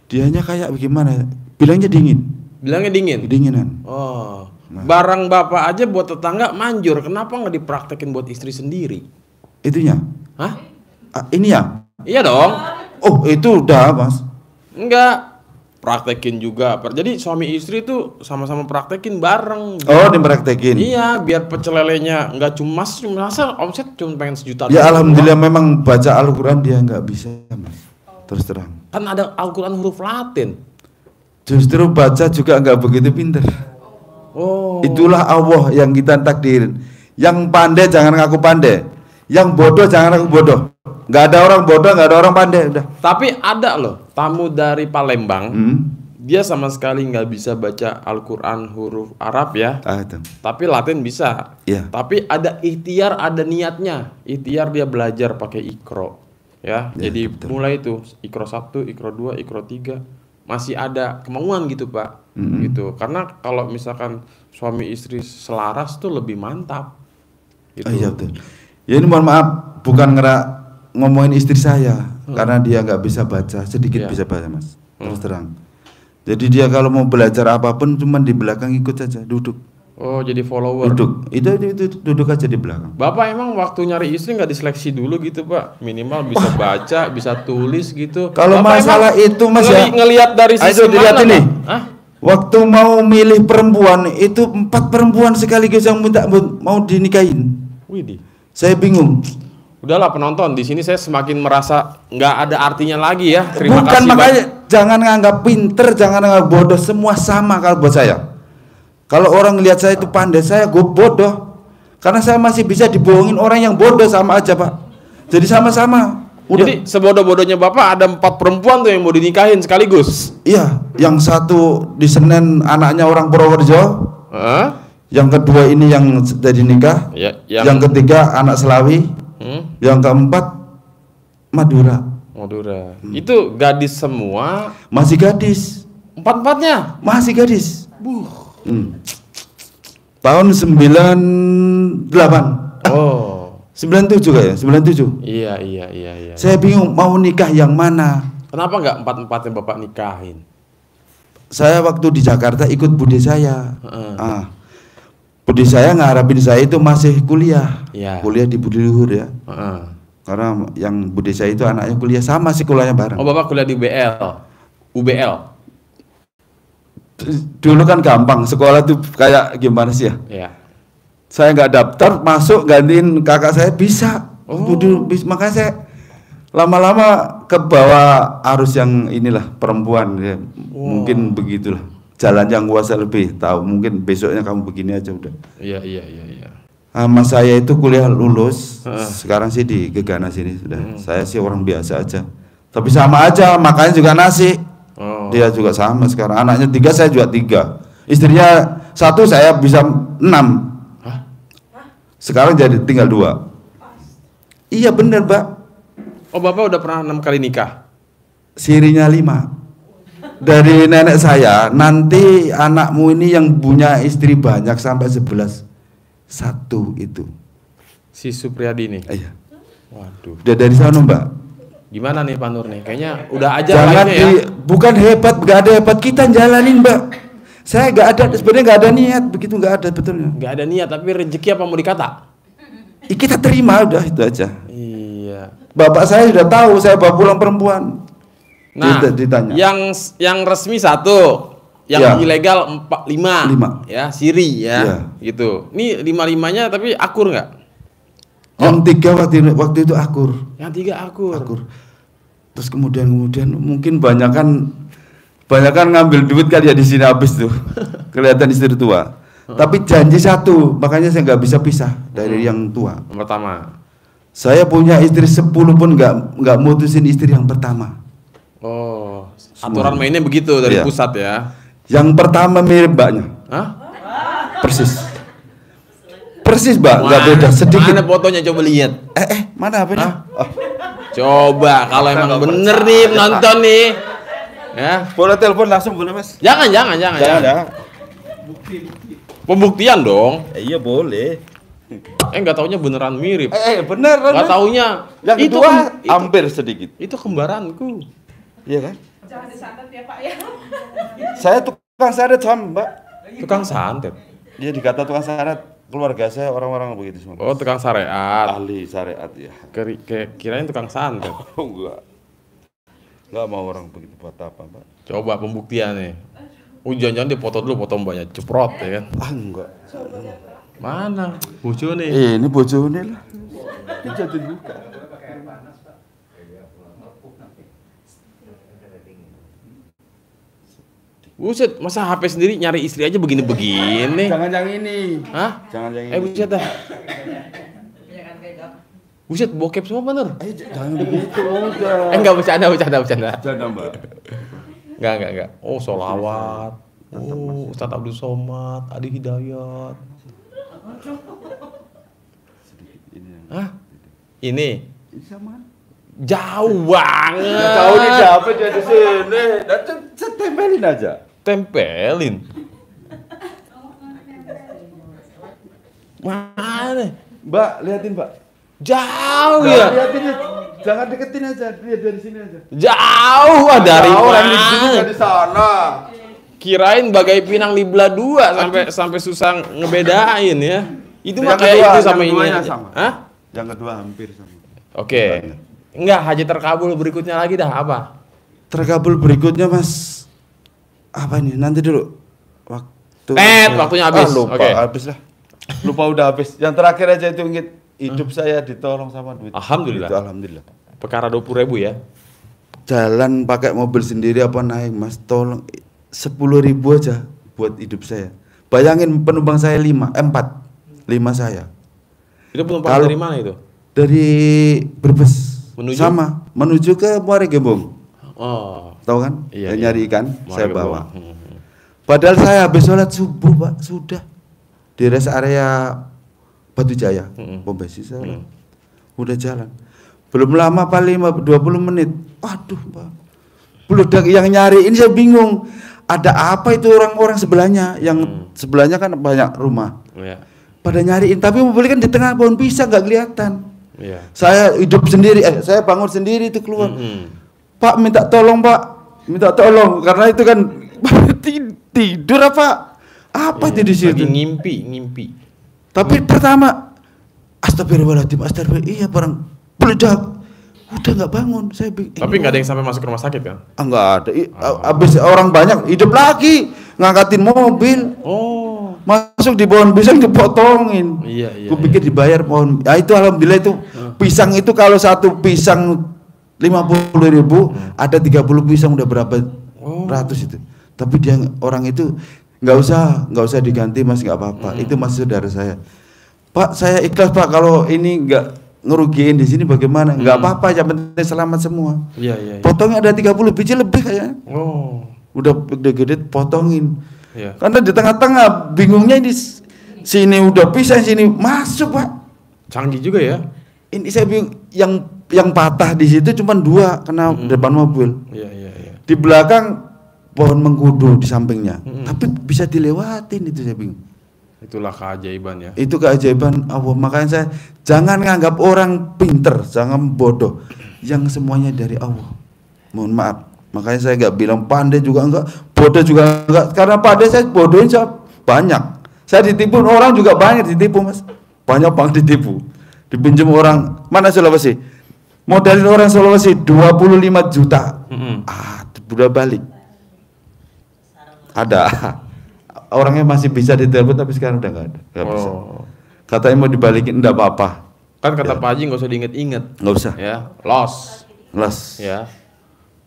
dianya kayak bagaimana? Bilangnya dingin. Bilangnya dingin. Kedinginan. Oh. Barang bapak aja buat tetangga manjur. Kenapa nggak dipraktekin buat istri sendiri? Itunya. Hah? Ini ya? Iya dong. Oh, itu udah, Mas. Enggak. Praktekin juga. Jadi suami istri tuh sama-sama praktekin bareng. Oh, dipraktekin. Iya, biar pecel lelenya nggak cuma masa omset cuma pengen 1 juta. Ya doang. alhamdulillah memang baca Al-Quran dia nggak bisa, Mas. Terus terang. Kan ada Al-Quran huruf Latin. Justru baca juga nggak begitu pinter. Oh. Itulah Allah yang kita takdirin. Yang pandai jangan ngaku pandai. Yang bodoh jangan ngaku bodoh. Nggak ada orang bodoh, nggak ada orang pandai. Udah. Tapi ada loh tamu dari Palembang. Dia sama sekali nggak bisa baca Al-Quran huruf Arab ya. Itu. Tapi Latin bisa. Iya. Tapi ada ikhtiar, ada niatnya. Ikhtiar dia belajar pakai Iqra. Ya, jadi betul. mulai itu Iqra 1, Iqra 2, Iqra 3 masih ada kemauan gitu, Pak. Gitu. Karena kalau misalkan suami istri selaras tuh lebih mantap. Gitu. Iya betul. Ya ini mohon maaf, bukan ngomongin istri saya karena dia nggak bisa baca, sedikit Iya. bisa baca, Mas. Terus terang. Jadi dia kalau mau belajar apapun cuman di belakang ikut saja, duduk. Oh, jadi follower. Duduk. Itu duduk aja di belakang. Bapak emang waktu nyari istri nggak diseleksi dulu gitu, Pak? Minimal bisa baca, bisa tulis gitu. Kalau Bapak masalah emang itu, Mas, ya. ngelihat dari sisi Ayo dilihat mana, ini. Pak? Hah? Waktu mau milih perempuan itu 4 perempuan sekaligus yang minta mau dinikahin. Widih. Saya bingung. Udahlah penonton, di sini saya semakin merasa nggak ada artinya lagi ya. Terima Bukan, kasih. makanya jangan nganggap pinter, jangan nganggap bodoh, semua sama kalau buat saya. Kalau orang lihat saya itu pandai, saya gue bodoh. Karena saya masih bisa dibohongin orang yang bodoh, sama aja Pak. Jadi sama-sama. Udah. Jadi sebodoh-bodohnya Bapak ada 4 perempuan tuh yang mau dinikahin sekaligus. Iya, yang satu di Senen anaknya orang Purworejo. Yang kedua ini yang jadi nikah. Ya, yang ketiga anak Selawi. Yang keempat Madura. Itu gadis semua. Masih gadis. 4-4-nya masih gadis. Tahun 98. Oh. 97 kayak, 97. Iya. Saya bingung mau nikah yang mana. Kenapa nggak 4-4-nya Bapak nikahin? Saya waktu di Jakarta ikut bude saya. Bude saya ngarapin saya itu masih kuliah. Kuliah di Budi Luhur ya. Karena yang bude saya itu anaknya kuliah sama sih, kuliahnya bareng. Oh, Bapak kuliah di UBL. Dulu kan gampang, sekolah tuh kayak gimana sih ya? Iya. Saya nggak daftar, masuk gantiin kakak saya bisa. Makanya saya lama-lama ke bawah arus yang inilah perempuan ya. Mungkin begitulah. Jalan yang kuasa lebih tahu, mungkin besoknya kamu begini aja udah. Iya. Mas saya itu kuliah lulus, sekarang sih di Gegana sini sudah. Saya sih orang biasa aja, tapi sama aja, makanya juga nasi. Dia juga sama sekarang, anaknya 3, saya juga 3. Istrinya 1, saya bisa 6. Sekarang jadi tinggal 2. Iya bener Pak. Oh, Bapak udah pernah 6 kali nikah? Sirinya 5. Dari nenek saya, nanti anakmu ini yang punya istri banyak sampai 11. 1 itu. Si Supriyadi nih? Iya. Waduh. Udah dari sana Mbak. Gimana nih Pak Nur nih? Kayaknya udah aja jangan ya. Bukan hebat, gak ada hebat, kita jalanin Mbak. Saya gak ada, sebenarnya gak ada niat, begitu gak ada betulnya. Gak ada niat, tapi rezeki apa mau dikata? Kita terima udah, itu aja. Iya. Bapak saya sudah tahu saya bawa pulang perempuan. Nah, ditanya. Yang resmi 1, yang ilegal 5. Ya, siri ya. Gitu. Ini 5-5-nya tapi akur nggak? Yang 3 waktu itu akur. Yang 3 akur. Terus kemudian mungkin banyakan ngambil duit kan ya di sini habis tuh. Kelihatan istri tua. Tapi janji 1, makanya saya nggak bisa pisah dari yang tua. Yang pertama. Saya punya istri 10 pun nggak mutusin istri yang pertama. Oh, aturan mainnya begitu dari pusat ya. Yang pertama mirip mbaknya. Persis Mbak, nggak beda sedikit. Mana fotonya coba lihat? Mana HP-nya? Coba kalau emang bener nih nonton nih. Ya. Boleh telepon langsung boleh Mas? Jangan. Ya. Pembuktian dong. Iya boleh. Nggak taunya beneran mirip. Bener. Nggak taunya. Yang kedua hampir sedikit. Itu kembaranku. Iya kan? Jangan disantet ya Pak ya. Saya tukang santet sama Mbak. Tukang santet. Dia dikata tukang santet, keluarga saya orang-orang begitu semua. Oh, tukang syariat. Ahli syariat ya. Kirain tukang santet. Oh enggak mau orang begitu buat apa Mbak? Coba pembuktiannya. Jangan-jangan dia foto dulu, foto mbaknya ceprot ya kan? Enggak. Mana? Bojone. Ini bojone lah. Jatuh juga. Buset, masa HP sendiri nyari istri aja begini-begini? Jangan yang ini. Hah? Jangan yang ini. Buset dah. Buset, bokep semua bener? Jangan begitu udah. Enggak, bercanda. Jangan Mbak. Enggak. Oh, sholawat. Oh, Ustadz Abdul Somad, Adi Hidayat. Hah? Ini? Sama. Jauh banget. Tahu nih siapa dia di sini. Tempelin aja. Tempelin. Mana? Mbak, liatin Mbak. Jauh Nah, ya. liatin ya. Jangan deketin aja, lihat dari sini aja. Jauh dari orang di sini mana? di sana. Kirain bagai pinang libla 2 sampai susah ngebedain ya. Itu mah Yang kayak kedua, itu sama yang ini. keduanya sama. Hah? Yang kedua hampir sama. Oke. Enggak, haji terkabul berikutnya lagi dah apa? Terkabul berikutnya Mas. Apa nih? Nanti dulu. Waktunya habis. Lupa Habis lah. Lupa udah habis. Yang terakhir aja itu hidup saya ditolong sama duit. Alhamdulillah. Itu alhamdulillah. Perkara 20.000 ya. Jalan pakai mobil sendiri apa naik Mas, tolong 10.000 aja buat hidup saya. Bayangin penumpang saya 5 saya. Itu penumpang Kalau- dari mana itu? Dari Brebes menuju ke Muara Gembong. Oh. Tahu kan? Iya, Saya nyari ikan, Muara saya Gembong. bawa. Padahal saya habis sholat subuh, Pak, sudah di rest area Batu Jaya, pom bensin saya udah jalan. Belum lama paling 20 menit. Waduh, Pak. Beludak yang nyariin saya bingung. Ada apa itu orang-orang sebelahnya? Yang sebelahnya kan banyak rumah. Iya. Pada nyariin, tapi mobil kan di tengah pohon pisang nggak kelihatan. Iya. Saya hidup sendiri, saya bangun sendiri itu keluar. Mm-mm. Pak minta tolong, Pak. Minta tolong karena itu kan tidur apa? Apa itu di situ? Lagi ngimpi. Tapi pertama astagfirullahaladzim, iya barang meledak. Udah nggak bangun, saya Tapi nggak ada yang sampai masuk rumah sakit kan? nggak ada. Habis orang banyak hidup lagi ngangkatin mobil. Oh. Masuk di pohon pisang dipotongin. Iya. Gue pikir dibayar pohon. Ya itu alhamdulillah itu pisang itu kalau satu pisang 50.000 ada 30 pisang udah berapa ratus itu. Tapi dia orang itu nggak usah diganti Mas, nggak apa-apa. Itu masih saudara saya. Pak, saya ikhlas Pak kalau ini nggak ngerugiin di sini bagaimana? Nggak apa-apa, yang penting selamat semua. Iya. Potongnya ada 30 biji lebih kayaknya. Oh. Udah gede potongin. Iya. Karena di tengah-tengah bingungnya di sini udah pisah, sini masuk Pak. Canggih juga ya. Ini saya bingung, yang patah di situ cuma 2 kena depan mobil. Iya. Di belakang pohon mengkudu di sampingnya. Tapi bisa dilewatin itu saya bingung. Itulah keajaiban ya. Itu keajaiban Allah. Makanya saya jangan nganggap orang pinter, jangan bodoh. Yang semuanya dari Allah. Mohon maaf. Makanya saya nggak bilang pandai juga enggak, bodoh juga enggak. Karena pandai saya bodohin saya banyak. Saya ditipu orang juga banyak ditipu Mas. Banyak banget ditipu. Dipinjam orang mana Sulawesi. Modalin orang Sulawesi 25 juta. Udah balik. Ada. Orangnya masih bisa ditelepon tapi sekarang udah nggak ada. Nggak bisa. Katanya mau dibalikin enggak apa-apa. Kan kata Pak Haji nggak usah diinget-inget. Nggak usah. Ya, loss. Ya.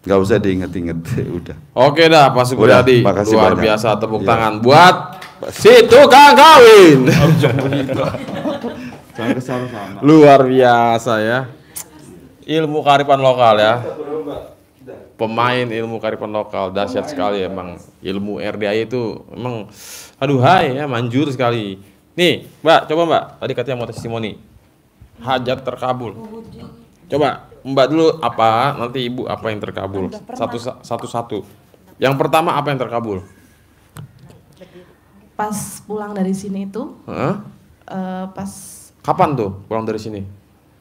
Nggak usah diinget-inget. Udah. Oke dah, Pak Sugiyadi. makasih Luar banyak. biasa, tepuk Iya. tangan buat si tukang kawin. Luar biasa ya. Ilmu kearifan lokal ya. Pemain ilmu kearifan lokal dahsyat sekali emang. Ilmu RDI itu emang aduh hai ya, manjur sekali. Nih, Mbak, coba Mbak. Tadi katanya mau testimoni. Hajat terkabul. Coba Mbak dulu apa, nanti Ibu apa yang terkabul. Satu-satu. Yang pertama apa yang terkabul? Pas pulang dari sini itu, Hah? pas Kapan tuh pulang dari sini?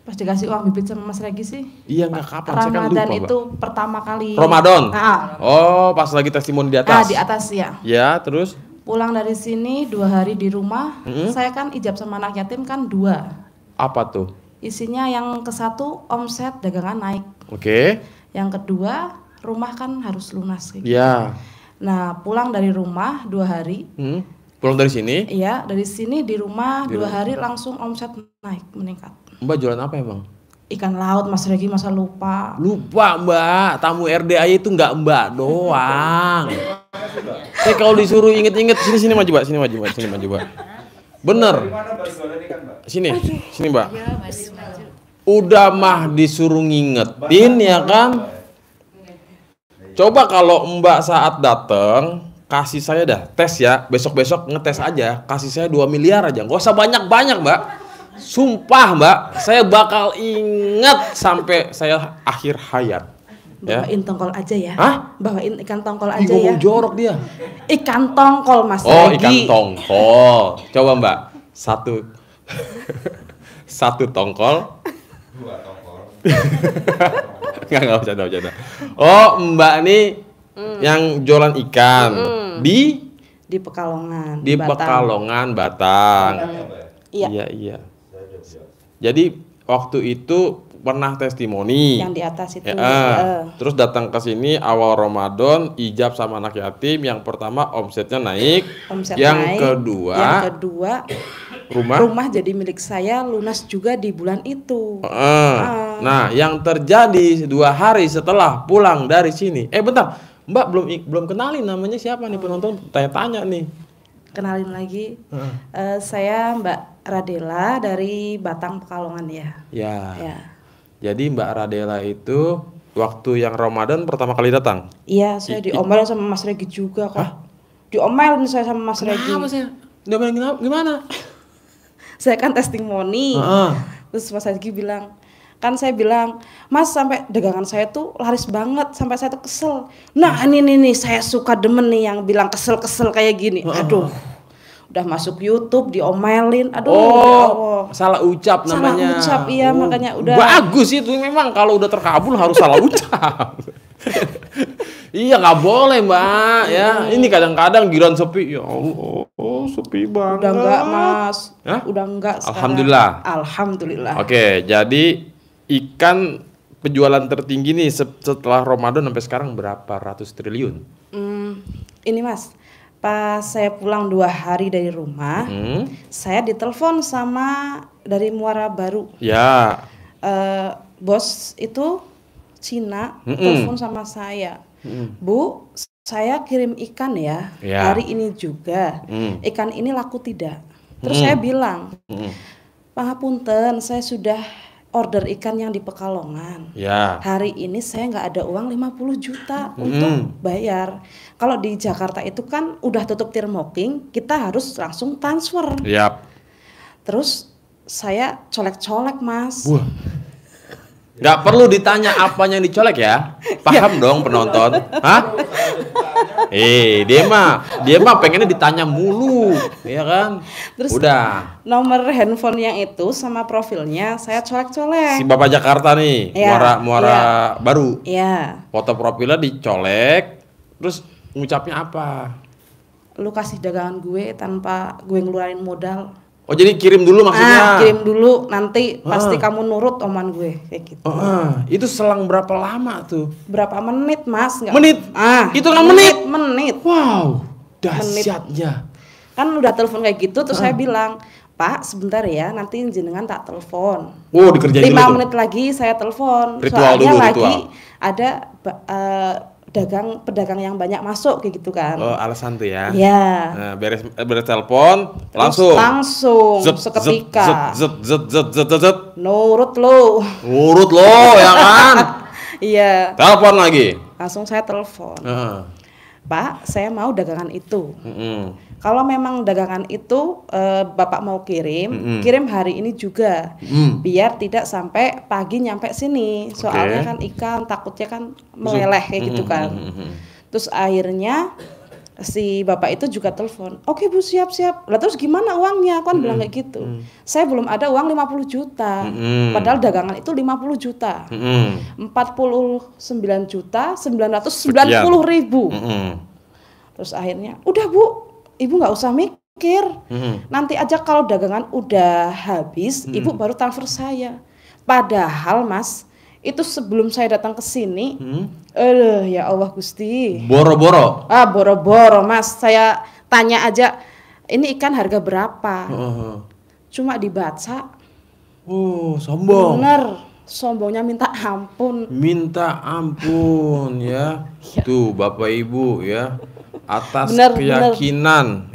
dikasih uang bibit sama Mas Regi sih. Iya nggak kapan? Saya kan Ramadan lupa, itu Mbak. pertama kali. Ramadan. Nah, Oh, pas lagi testimoni di atas. di atas ya. Ya, terus? Pulang dari sini 2 hari di rumah. Saya kan ijab sama anak yatim kan 2. Apa tuh? Isinya yang ke-1 omset dagangan naik. Oke. Yang kedua rumah kan harus lunas. Kayak gitu. Ya. Nah pulang dari rumah 2 hari. Pulang dari sini? Iya dari sini di rumah 2 hari langsung omset naik meningkat. Mbak jualan apa emang? Ikan laut Mas Regi masa lupa. Lupa Mbak, tamu RDI itu nggak Mbak doang. Saya kalau disuruh inget-inget sini maju Mbak, sini maju Mbak. Bener. Sini Mbak. Udah mah disuruh ngingetin ya kan. Coba kalau Mbak saat dateng kasih saya dah tes ya, besok-besok ngetes aja, kasih saya 2 miliar aja, nggak usah banyak-banyak Mbak. Sumpah Mbak, saya bakal ingat sampai saya akhir hayat. Ya. Bawain tongkol aja ya. Hah? Bawain ikan tongkol aja Ngomong ya. jorok dia. Ikan tongkol Mas Oh, Regi. ikan tongkol. Coba Mbak, satu tongkol. 2 tongkol. Nggak bercanda. Oh, Mbak nih yang jualan ikan Di Pekalongan. di Batang. Pekalongan, Batang. Iya. Iya. Jadi waktu itu pernah testimoni. Yang di atas itu. Terus datang ke sini awal Ramadan, ijab sama anak yatim. Yang pertama omsetnya naik. Omset yang naik. kedua Yang kedua rumah jadi milik saya, lunas juga di bulan itu. Nah, yang terjadi 2 hari setelah pulang dari sini. Bentar, Mbak belum kenalin namanya siapa nih, penonton tanya-tanya nih. Kenalin lagi, saya Mbak Radela dari Batang Pekalongan ya. Ya. Jadi Mbak Radela itu waktu yang Ramadan pertama kali datang? Iya, saya diomelin sama Mas Regi juga kok. Diomelin saya sama Mas Regi. Kenapa sih? Diomelin gimana? Saya kan testimoni. Terus Mas Regi bilang, kan saya bilang, Mas sampai dagangan saya tuh laris banget, sampai saya tuh kesel. Nah ini nih saya suka demen nih yang bilang kesel-kesel kayak gini. Aduh, udah masuk YouTube diomelin. Aduh, salah ucap namanya. Salah ucap, iya makanya udah. Bagus itu memang kalau udah terkabul harus salah ucap. Iya nggak boleh Mbak ya. Ini kadang-kadang giran sepi ya Allah, sepi banget. Udah enggak Mas, udah enggak sekarang. Alhamdulillah. Oke, jadi ikan penjualan tertinggi nih setelah Ramadan sampai sekarang berapa ratus triliun? Ini Mas, pas saya pulang 2 hari dari rumah, saya ditelepon sama dari Muara Baru. Ya. Bos itu Cina telepon sama saya. Bu, saya kirim ikan ya. Hari ini juga. Ikan ini laku tidak? Terus saya bilang, Pangapunten, saya sudah order ikan yang di Pekalongan. Hari ini saya nggak ada uang 50 juta untuk bayar. Kalau di Jakarta itu kan udah tutup termoking, kita harus langsung transfer. Terus saya colek-colek Mas. Nggak perlu ditanya apanya yang dicolek ya. Paham dong penonton. Dia mah pengennya ditanya mulu, ya kan? Terus udah. Nomor handphone yang itu sama profilnya saya colek-colek. Si Bapak Jakarta nih, Muara Baru. Iya. Foto profilnya dicolek, terus ngucapnya apa? Lu kasih dagangan gue tanpa gue ngeluarin modal. Oh jadi kirim dulu maksudnya? Kirim dulu, nanti pasti kamu nurut omongan gue kayak gitu. Itu selang berapa lama tuh? Berapa menit Mas? Menit? Itu kan menit? Wow, dahsyatnya. Kan udah telepon kayak gitu, terus saya bilang, Pak sebentar ya, nanti jenengan tak telepon. Dikerjain 5 menit lagi saya telepon. Soalnya lagi ada pedagang yang banyak masuk kayak gitu kan. Alasan tuh ya. Iya. Nah, beres telepon langsung seketika. Zet. Nurut lo ya kan? Iya. Telepon lagi. Langsung saya telepon. Pak, saya mau dagangan itu. Kalau memang dagangan itu Bapak mau kirim hari ini juga. Biar tidak sampai pagi nyampe sini. Soalnya kan ikan takutnya kan meleleh kayak gitu kan. Terus akhirnya si Bapak itu juga telepon. Oke Bu, siap-siap. Lah terus gimana uangnya? Kan bilang kayak gitu. Saya belum ada uang 50 juta. Padahal dagangan itu 50 juta. 49 juta 990 ribu. Terus akhirnya, udah Bu, Ibu nggak usah mikir. Nanti aja kalau dagangan udah habis, Ibu baru transfer saya. Padahal Mas, itu sebelum saya datang ke sini, ya Allah Gusti. Boro-boro. Boro-boro Mas. Saya tanya aja, ini ikan harga berapa? Cuma dibaca. Sombong. Bener, sombongnya minta ampun. Ya. Tuh Bapak Ibu ya. Atas keyakinan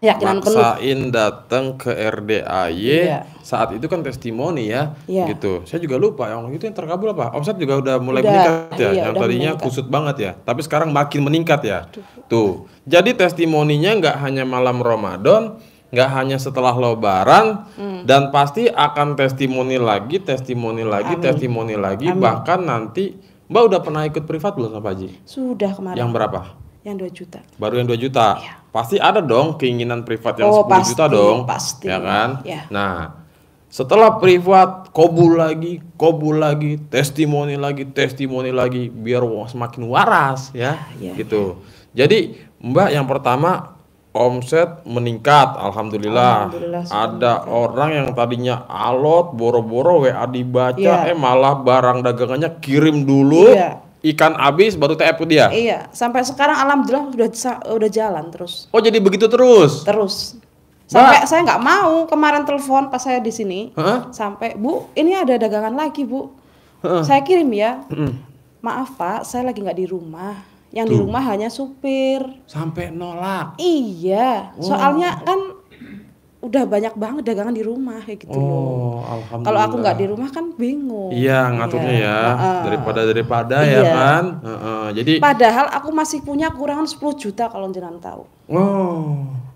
maksain datang ke RDAY. Saat itu kan testimoni ya. Gitu. Saya juga lupa yang itu yang terkabul apa? Omset juga udah mulai meningkat ya. Yang tadinya kusut banget ya, tapi sekarang makin meningkat ya. Tuh. Jadi testimoninya nggak hanya malam Ramadan, nggak hanya setelah Lebaran, dan pasti akan testimoni lagi. Amin. Bahkan nanti Mbak udah pernah ikut privat belum sama Pak Haji? Sudah kemarin. Yang berapa? Yang 2 juta. Baru yang 2 juta? Iya. Pasti ada dong keinginan privat yang 10 juta dong. Pasti. Ya kan? Ya. Nah, setelah privat, kobul lagi, testimoni lagi, biar semakin waras ya. Gitu. Jadi Mbak yang pertama, omset meningkat, alhamdulillah. Ada orang yang tadinya alot, boro-boro WA dibaca, malah barang dagangannya kirim dulu. Ikan habis baru TF ke dia. Iya, sampai sekarang alhamdulillah udah jalan terus. Oh, jadi begitu terus? Terus. Sampai saya nggak mau kemarin telepon pas saya di sini. Sampai, Bu, ini ada dagangan lagi, Bu. Saya kirim ya. Maaf Pak, saya lagi nggak di rumah. Yang di rumah hanya supir. Sampai nolak. Iya, soalnya kan udah banyak banget dagangan di rumah kayak gitu loh. Alhamdulillah. Kalau aku nggak di rumah kan bingung. Iya, ngaturnya ya. Daripada ya kan. Jadi padahal aku masih punya kurangan 10 juta kalau jenengan tahu.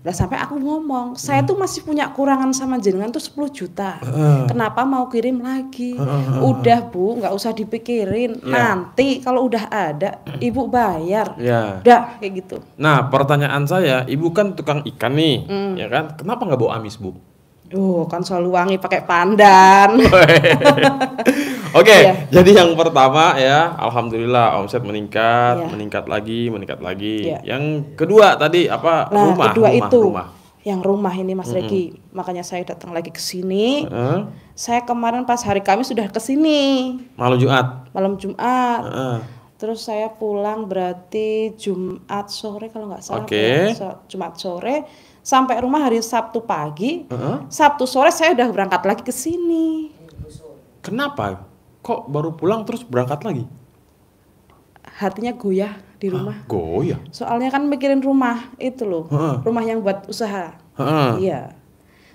Nah sampai aku ngomong, saya tuh masih punya kurangan sama jenengan tuh 10 juta. Kenapa mau kirim lagi? Udah Bu, nggak usah dipikirin. Nanti kalau udah ada, Ibu bayar. Udah kayak gitu. Nah pertanyaan saya, Ibu kan tukang ikan nih, ya kan? Kenapa nggak bawa amis, Bu? Kan selalu wangi pakai pandan. Oke, jadi yang pertama ya, alhamdulillah omset meningkat lagi. Yang kedua tadi apa? Rumah. Yang rumah ini Mas Regi, makanya saya datang lagi ke sini. Saya kemarin pas hari Kamis sudah ke sini. Malam Jumat. Terus saya pulang berarti Jumat sore kalau nggak salah. Jumat sore. Sampai rumah hari Sabtu pagi, Sabtu sore saya udah berangkat lagi ke sini. Kenapa? Kok baru pulang terus berangkat lagi? Hatinya goyah di rumah. Goyah? Soalnya kan mikirin rumah itu loh, rumah yang buat usaha. Iya.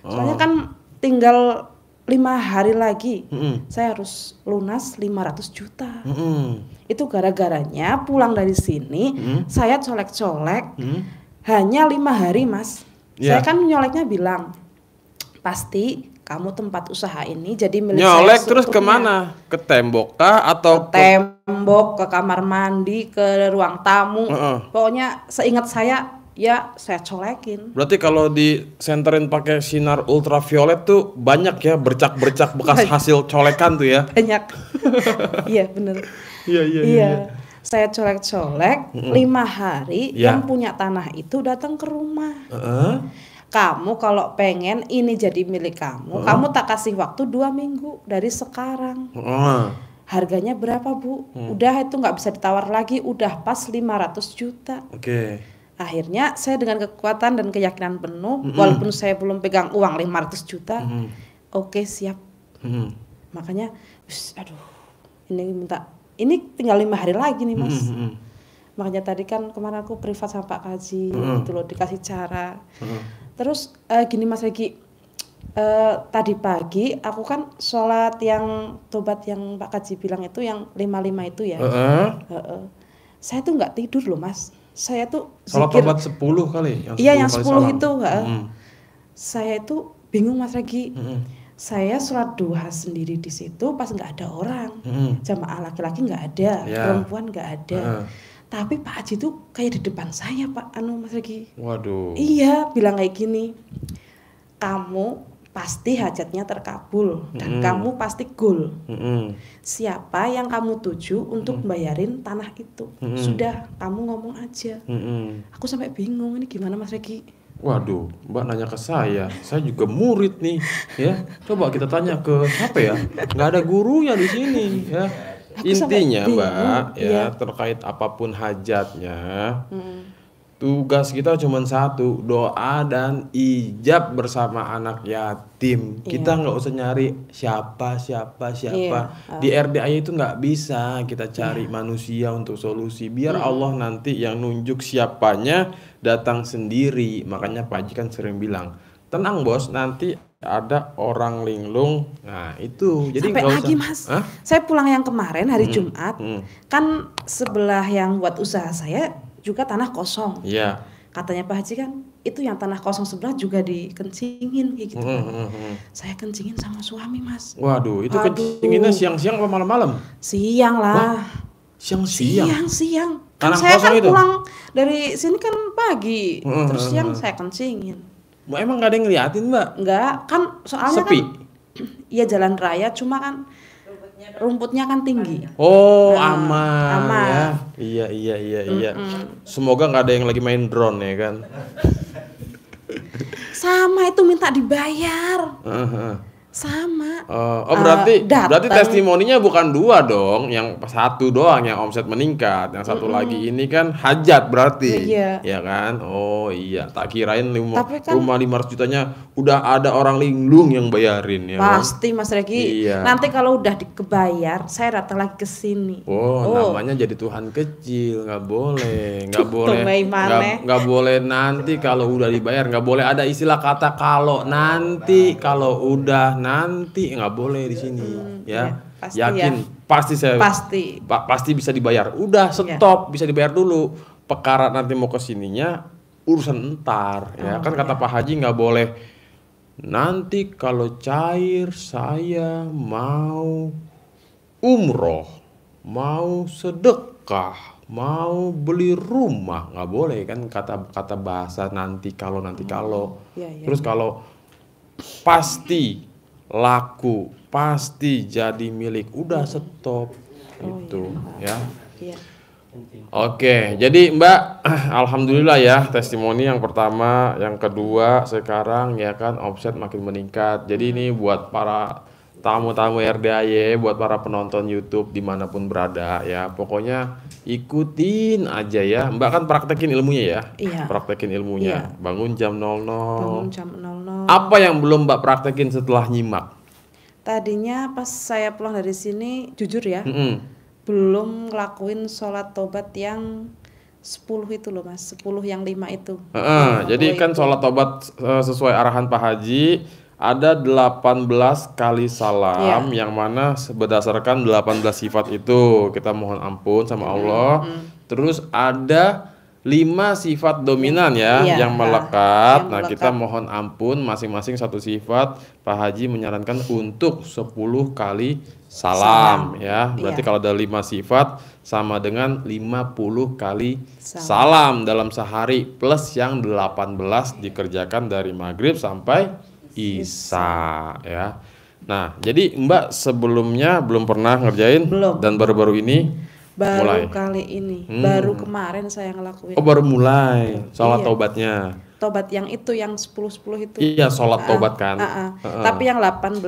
Soalnya kan tinggal 5 hari lagi, saya harus lunas 500 juta. Itu gara-garanya pulang dari sini, saya colek-colek hanya 5 hari Mas. Saya kan nyoleknya bilang, pasti kamu tempat usaha ini jadi milik saya. Nyolek terus kemana? Ke tembok kah atau ke tembok, ke kamar mandi, ke ruang tamu. Pokoknya seingat saya ya saya colekin. Berarti kalau disenterin pakai sinar ultraviolet tuh banyak ya bercak-bercak bekas hasil colekan tuh ya. Banyak. Iya bener. Iya. Saya colek-colek 5 hari, yang punya tanah itu datang ke rumah. Kamu kalau pengen ini jadi milik kamu, kamu tak kasih waktu 2 minggu dari sekarang. Harganya berapa Bu? Udah itu nggak bisa ditawar lagi, udah pas 500 juta. Akhirnya saya dengan kekuatan dan keyakinan penuh, walaupun saya belum pegang uang 500 juta, oke siap. Makanya, aduh, ini tinggal 5 hari lagi nih Mas. Makanya tadi kan kemarin aku privat sama Pak Kaji, gitu loh, dikasih cara. Terus gini Mas Regi, tadi pagi aku kan sholat yang tobat yang Pak Kaji bilang itu yang 55 itu ya. Saya tuh nggak tidur loh Mas. Saya tuh sholat tobat 10 kali. Iya yang 10 itu. Saya itu bingung Mas Regi. Saya sholat duha sendiri di situ pas nggak ada orang, jamaah laki-laki nggak ada, perempuan nggak ada. Tapi Pak Haji tuh kayak di depan saya Pak, Mas Regi. Waduh. Iya, bilang kayak gini, kamu pasti hajatnya terkabul dan kamu pasti goal. Siapa yang kamu tuju untuk bayarin tanah itu? Sudah, kamu ngomong aja. Aku sampai bingung ini gimana Mas Regi. Waduh, Mbak nanya ke saya juga murid nih, ya. Coba kita tanya ke siapa ya? Nggak ada gurunya di sini, ya. Intinya Mbak, ya terkait apapun hajatnya, tugas kita cuma satu, doa dan ijab bersama anak yatim. Kita nggak usah nyari siapa. Di RDAI itu nggak bisa kita cari manusia untuk solusi. Biar Allah nanti yang nunjuk siapanya datang sendiri. Makanya Pak Haji kan sering bilang, tenang bos, nanti ada orang linglung. Nah itu jadi sampai nggak lagi usah. Mas. Saya pulang yang kemarin hari Jumat, kan sebelah yang buat usaha saya juga tanah kosong. Iya. Katanya Pak Haji kan itu yang tanah kosong sebelah juga dikencingin kayak gitu. Saya kencingin sama suami Mas. Waduh, itu kencinginnya siang-siang apa malam-malam? Siang lah. Wah, siang-siang. Siang. Tanah saya kan itu? pulang dari sini kan pagi, terus siang saya kencingin. Mbak emang gak ada yang ngeliatin Mbak? Enggak, kan soalnya sepi? Kan iya jalan raya, cuma kan rumputnya kan tinggi. Oh aman. Ya. Iya. Semoga gak ada yang lagi main drone ya kan? Sama itu minta dibayar. Sama. Berarti datang. testimoninya bukan 2 dong, yang 1 doang yang omset meningkat, yang 1 lagi ini kan hajat berarti. Iya. Ya kan? Oh iya, tak kirain Tapi kan, rumah 500 jutanya udah ada orang linglung yang bayarin ya. Pasti Mas Regi. Iya. Nanti kalau udah kebayar, saya datang lagi ke sini. Namanya jadi Tuhan kecil, nggak boleh, nggak boleh nanti kalau udah dibayar, nggak boleh ada istilah kata kalau nanti, kalau udah nanti, nggak boleh di sini, ya. Pasti Yakin, ya. pasti bisa dibayar. Udah stop, bisa dibayar dulu. Perkara nanti mau ke sininya urusan entar, ya kan kata Pak Haji nggak boleh. Nanti kalau cair saya mau umroh, mau sedekah, mau beli rumah, nggak boleh kan kata bahasa nanti kalau. Terus kalau pasti laku, pasti jadi milik, udah stop itu ya. Iya. Oke, jadi Mbak, alhamdulillah ya, testimoni yang pertama, yang kedua sekarang ya kan omset makin meningkat. Jadi ini buat para tamu-tamu RDAY, buat para penonton YouTube dimanapun berada ya, pokoknya ikutin aja ya. Mbak kan praktekin ilmunya ya. Iya. Praktekin ilmunya. Iya. Bangun jam 00. Bangun jam 00. Apa yang belum Mbak praktekin setelah nyimak? Tadinya pas saya pulang dari sini, jujur ya, belum ngelakuin sholat tobat yang 10 itu loh Mas, 10 yang 5 itu. Jadi kan sholat tobat sesuai arahan Pak Haji, ada 18 kali salam, yang mana berdasarkan 18 sifat itu kita mohon ampun sama Allah. Terus ada 5 sifat dominan yang melekat. Nah, kita mohon ampun masing-masing 1 sifat. Pak Haji menyarankan untuk 10 kali salam ya. Berarti kalau ada 5 sifat sama dengan 50 kali salam dalam sehari, plus yang 18 dikerjakan dari maghrib sampai Isya ya. Nah, jadi Mbak sebelumnya belum pernah ngerjain? Belum. Dan baru-baru ini baru mulai. Kali ini, baru kemarin saya ngelakuin. Oh, baru mulai sholat tobatnya. Tobat yang itu, yang 10-10 itu. Iya, sholat tobat kan. Tapi yang 18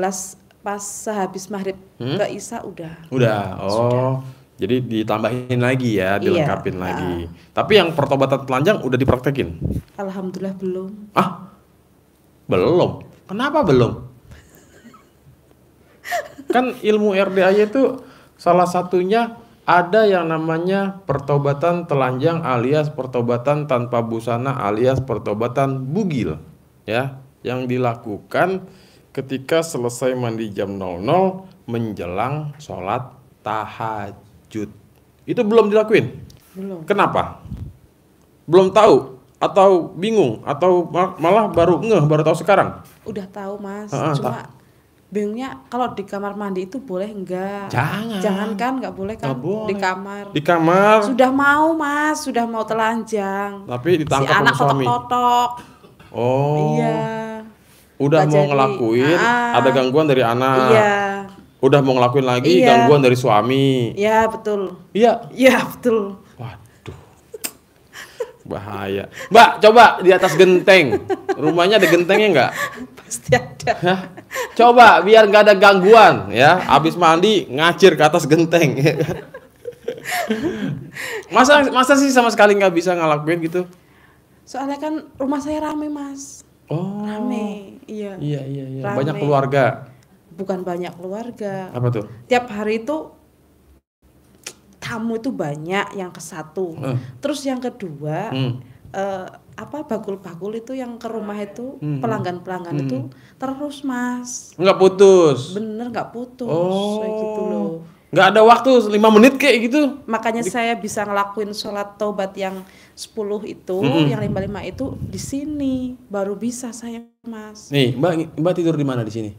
pas sehabis maghrib ke Isya udah. Oh, jadi ditambahin lagi ya, dilengkapin lagi. Tapi yang pertobatan telanjang udah dipraktekin? Alhamdulillah belum. Belum? Kenapa belum? Kan ilmu RDAY itu salah satunya ada yang namanya pertobatan telanjang alias pertobatan tanpa busana alias pertobatan bugil ya, yang dilakukan ketika selesai mandi jam 00 menjelang sholat tahajud. Itu belum dilakuin? Belum. Kenapa? Belum tahu atau bingung atau malah baru tahu sekarang? Udah tahu Mas, cuma bingungnya kalau di kamar mandi itu boleh enggak? Jangan kan, nggak boleh kan? Di kamar. Di kamar. Sudah mau Mas, sudah mau telanjang. Tapi ditangkap si anak sama suami. kotok-kotok. Oh. Iya. Udah mau ngelakuin, ada gangguan dari anak. Iya. Udah mau ngelakuin lagi, gangguan dari suami. Iya betul. Iya. Iya betul. Waduh. Bahaya. Mbak, coba di atas genteng. Rumahnya ada gentengnya nggak? Pasti ada. Hah? Coba biar nggak ada gangguan ya. Habis mandi ngacir ke atas genteng. Masa sih sama sekali nggak bisa ngelakuin gitu? Soalnya kan rumah saya rame Mas. Oh. Rame. Iya. Iya. Rame. Banyak keluarga. Bukan banyak keluarga. Apa tuh? Tiap hari itu tamu itu banyak, yang ke satu. Terus yang kedua, bakul-bakul itu yang ke rumah itu, pelanggan-pelanggan itu terus Mas. Nggak putus? Bener nggak putus. Oh. Kayak gitu loh. Nggak ada waktu 5 menit kayak gitu? Makanya saya bisa ngelakuin sholat taubat yang 10 itu, yang 55 itu di sini. Baru bisa saya Mas. Nih, Mbak tidur di mana di sini?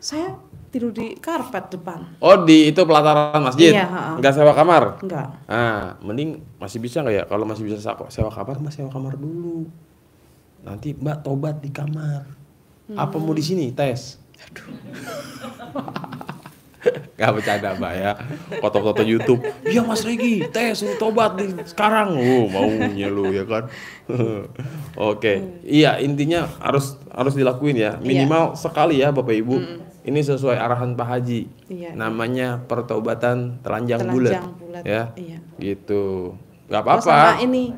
Saya tidur di karpet depan. Oh, di itu pelataran masjid? Iya. Nggak sewa kamar? Enggak. Mending masih bisa nggak ya? Kalau masih bisa sewa kamar, Mbak sewa kamar dulu. Nanti Mbak tobat di kamar. Apa mau di sini tes? Aduh. Gak bercanda Mbak ya. Foto-foto YouTube. Iya Mas Regi, suruh tobat nih sekarang. Maunya lu ya kan. Oke. Iya, intinya harus dilakuin ya. Minimal sekali ya Bapak Ibu. Ini sesuai arahan Pak Haji. Iya, Namanya pertobatan telanjang bulat. Ya. Iya. Gitu. Gak Oh, apa-apa. sama ini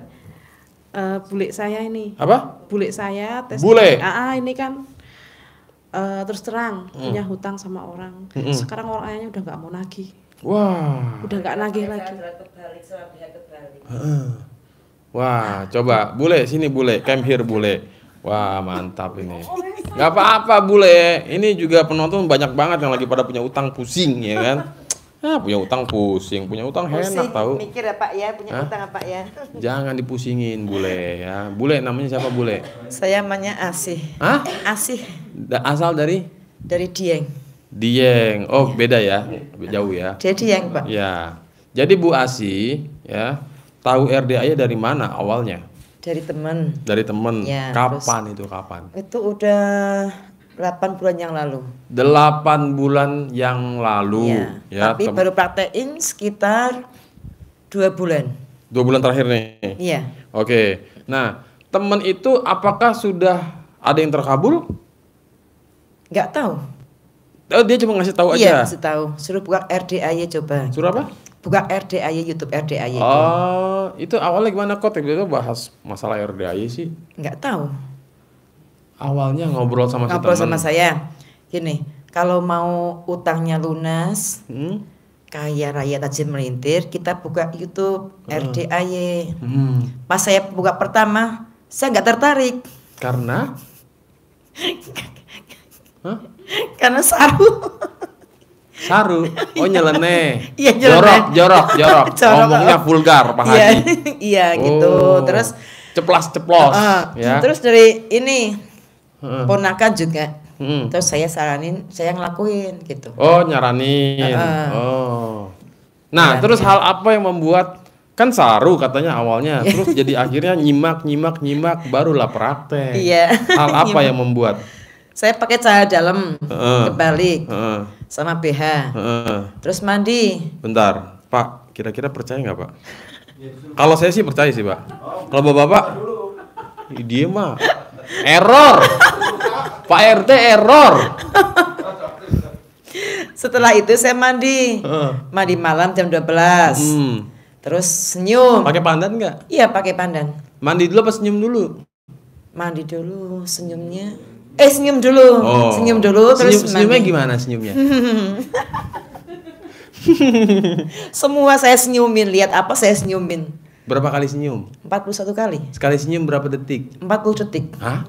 bule saya ini. Apa? Bule saya tes. Bule? Ini kan terus terang punya hutang sama orang. Sekarang orangnya udah nggak mau nagih. Wah. Udah nggak nagih lagi. Wah, coba bule sini bule, come here bule. Wah, mantap ini. Gak apa-apa bule. Ini juga penonton banyak banget yang lagi pada punya utang pusing ya kan. Punya utang pusing, punya utang enak tahu. Mikir ya Pak ya, punya utang apa ya? Jangan dipusingin bule ya. Bule namanya siapa bule? Saya namanya Asih. Hah? Asih Asal dari? dari Dieng. Dieng. Oh, beda ya. Jauh ya. Dia Dieng Pak. Ya. Jadi Bu Asih ya, tahu RDA dari mana awalnya? Dari teman. Dari temen. Ya, Kapan itu kapan? Itu udah 8 bulan yang lalu. 8 bulan yang lalu. Ya, tapi baru praktekin sekitar 2 bulan. 2 bulan terakhir nih. Iya. Oke. Nah, temen itu apakah sudah ada yang terkabul? Nggak tahu. Oh, dia cuma ngasih tahu Iya, aja. ngasih tahu. Suruh buka RDAY coba. Suruh apa? Buka RDAY, YouTube RDAY. Oh, itu awalnya gimana kok? Itu bahas masalah RDAY sih. Nggak tahu. Awalnya ngobrol sama si Ngobrol temen. sama saya. Gini, kalau mau utangnya lunas, kaya raya tajam melintir, kita buka YouTube RDAY. Pas saya buka pertama, saya nggak tertarik. Karena? Hah? Karena saru. Saru. Oh, nyeleneh. Iya, nyeleneh. Jorok. Jorok. Ngomongnya vulgar, Pak Iya, Haji. iya gitu. Oh. Terus ceplas-ceplos ya. terus dari ini ponakan juga. Terus saya saranin, saya ngelakuin gitu. Oh, nyaranin. Oh. Nah, terus hal apa yang membuat kan saru katanya awalnya, terus jadi akhirnya nyimak barulah praktek. Iya. Hal apa yang membuat? Saya pakai celana dalam kebalik sama BH. Terus mandi. Bentar, Pak, kira-kira percaya nggak Pak? Kalau saya sih percaya sih Pak. Kalau bapak-bapak, dia mah error. Pak RT error. Setelah itu saya mandi. Mandi malam jam 12. Terus senyum. Pakai pandan nggak? Iya, pakai pandan. Mandi dulu apa senyum dulu? Mandi dulu, senyumnya. Senyum dulu. Oh. Senyum dulu terus senyumnya mandi. gimana senyumnya? Semua saya senyumin, lihat apa saya senyumin. Berapa kali senyum? 41 kali. Sekali senyum berapa detik? 40 detik. Hah?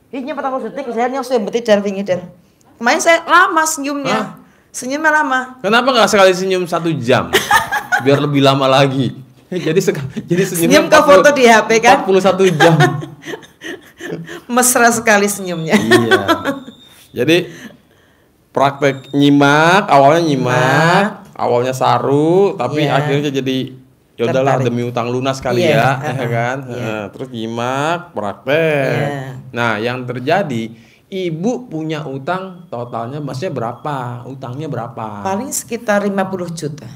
Ini 40 detik saya nyosem betit dan fingider. Kemarin saya lama senyumnya. Senyumnya lama. Kenapa nggak sekali senyum 1 jam? Biar lebih lama lagi. Jadi senyumnya Senyum ke foto di HP kan? 41 jam. Mesra sekali senyumnya. Iya. Jadi praktek nyimak, awalnya saru, tapi akhirnya jadi ya udahlah demi utang lunas kali ya kan. Terus nyimak, praktek. Nah, yang terjadi ibu punya utang totalnya maksudnya berapa? Utangnya berapa? Paling sekitar 50 juta.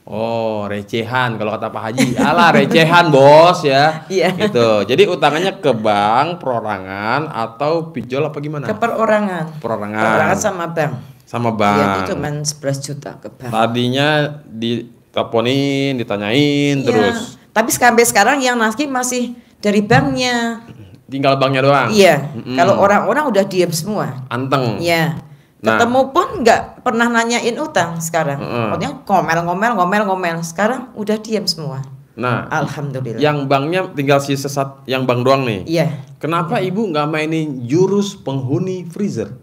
Oh, recehan kalau kata Pak Haji. Alah, recehan, Bos ya. Iya. Gitu. Jadi utangannya ke bank, perorangan atau pinjol apa gimana? Ke perorangan. Perorangan sama bank. Sama bank. Iya, itu cuma 11 juta ke bank. Tadinya diteleponin, ditanyain terus. Tapi sampai sekarang yang nagih masih dari banknya. Tinggal banknya doang. Iya. Kalau orang-orang udah diem semua. Anteng. Iya. Nah. Ketemu pun nggak pernah nanyain utang sekarang. Pokoknya ngomel. Sekarang udah diem semua. Nah, alhamdulillah. Yang banknya tinggal si sesat yang bank doang nih. Iya. Kenapa ibu nggak mainin jurus penghuni freezer?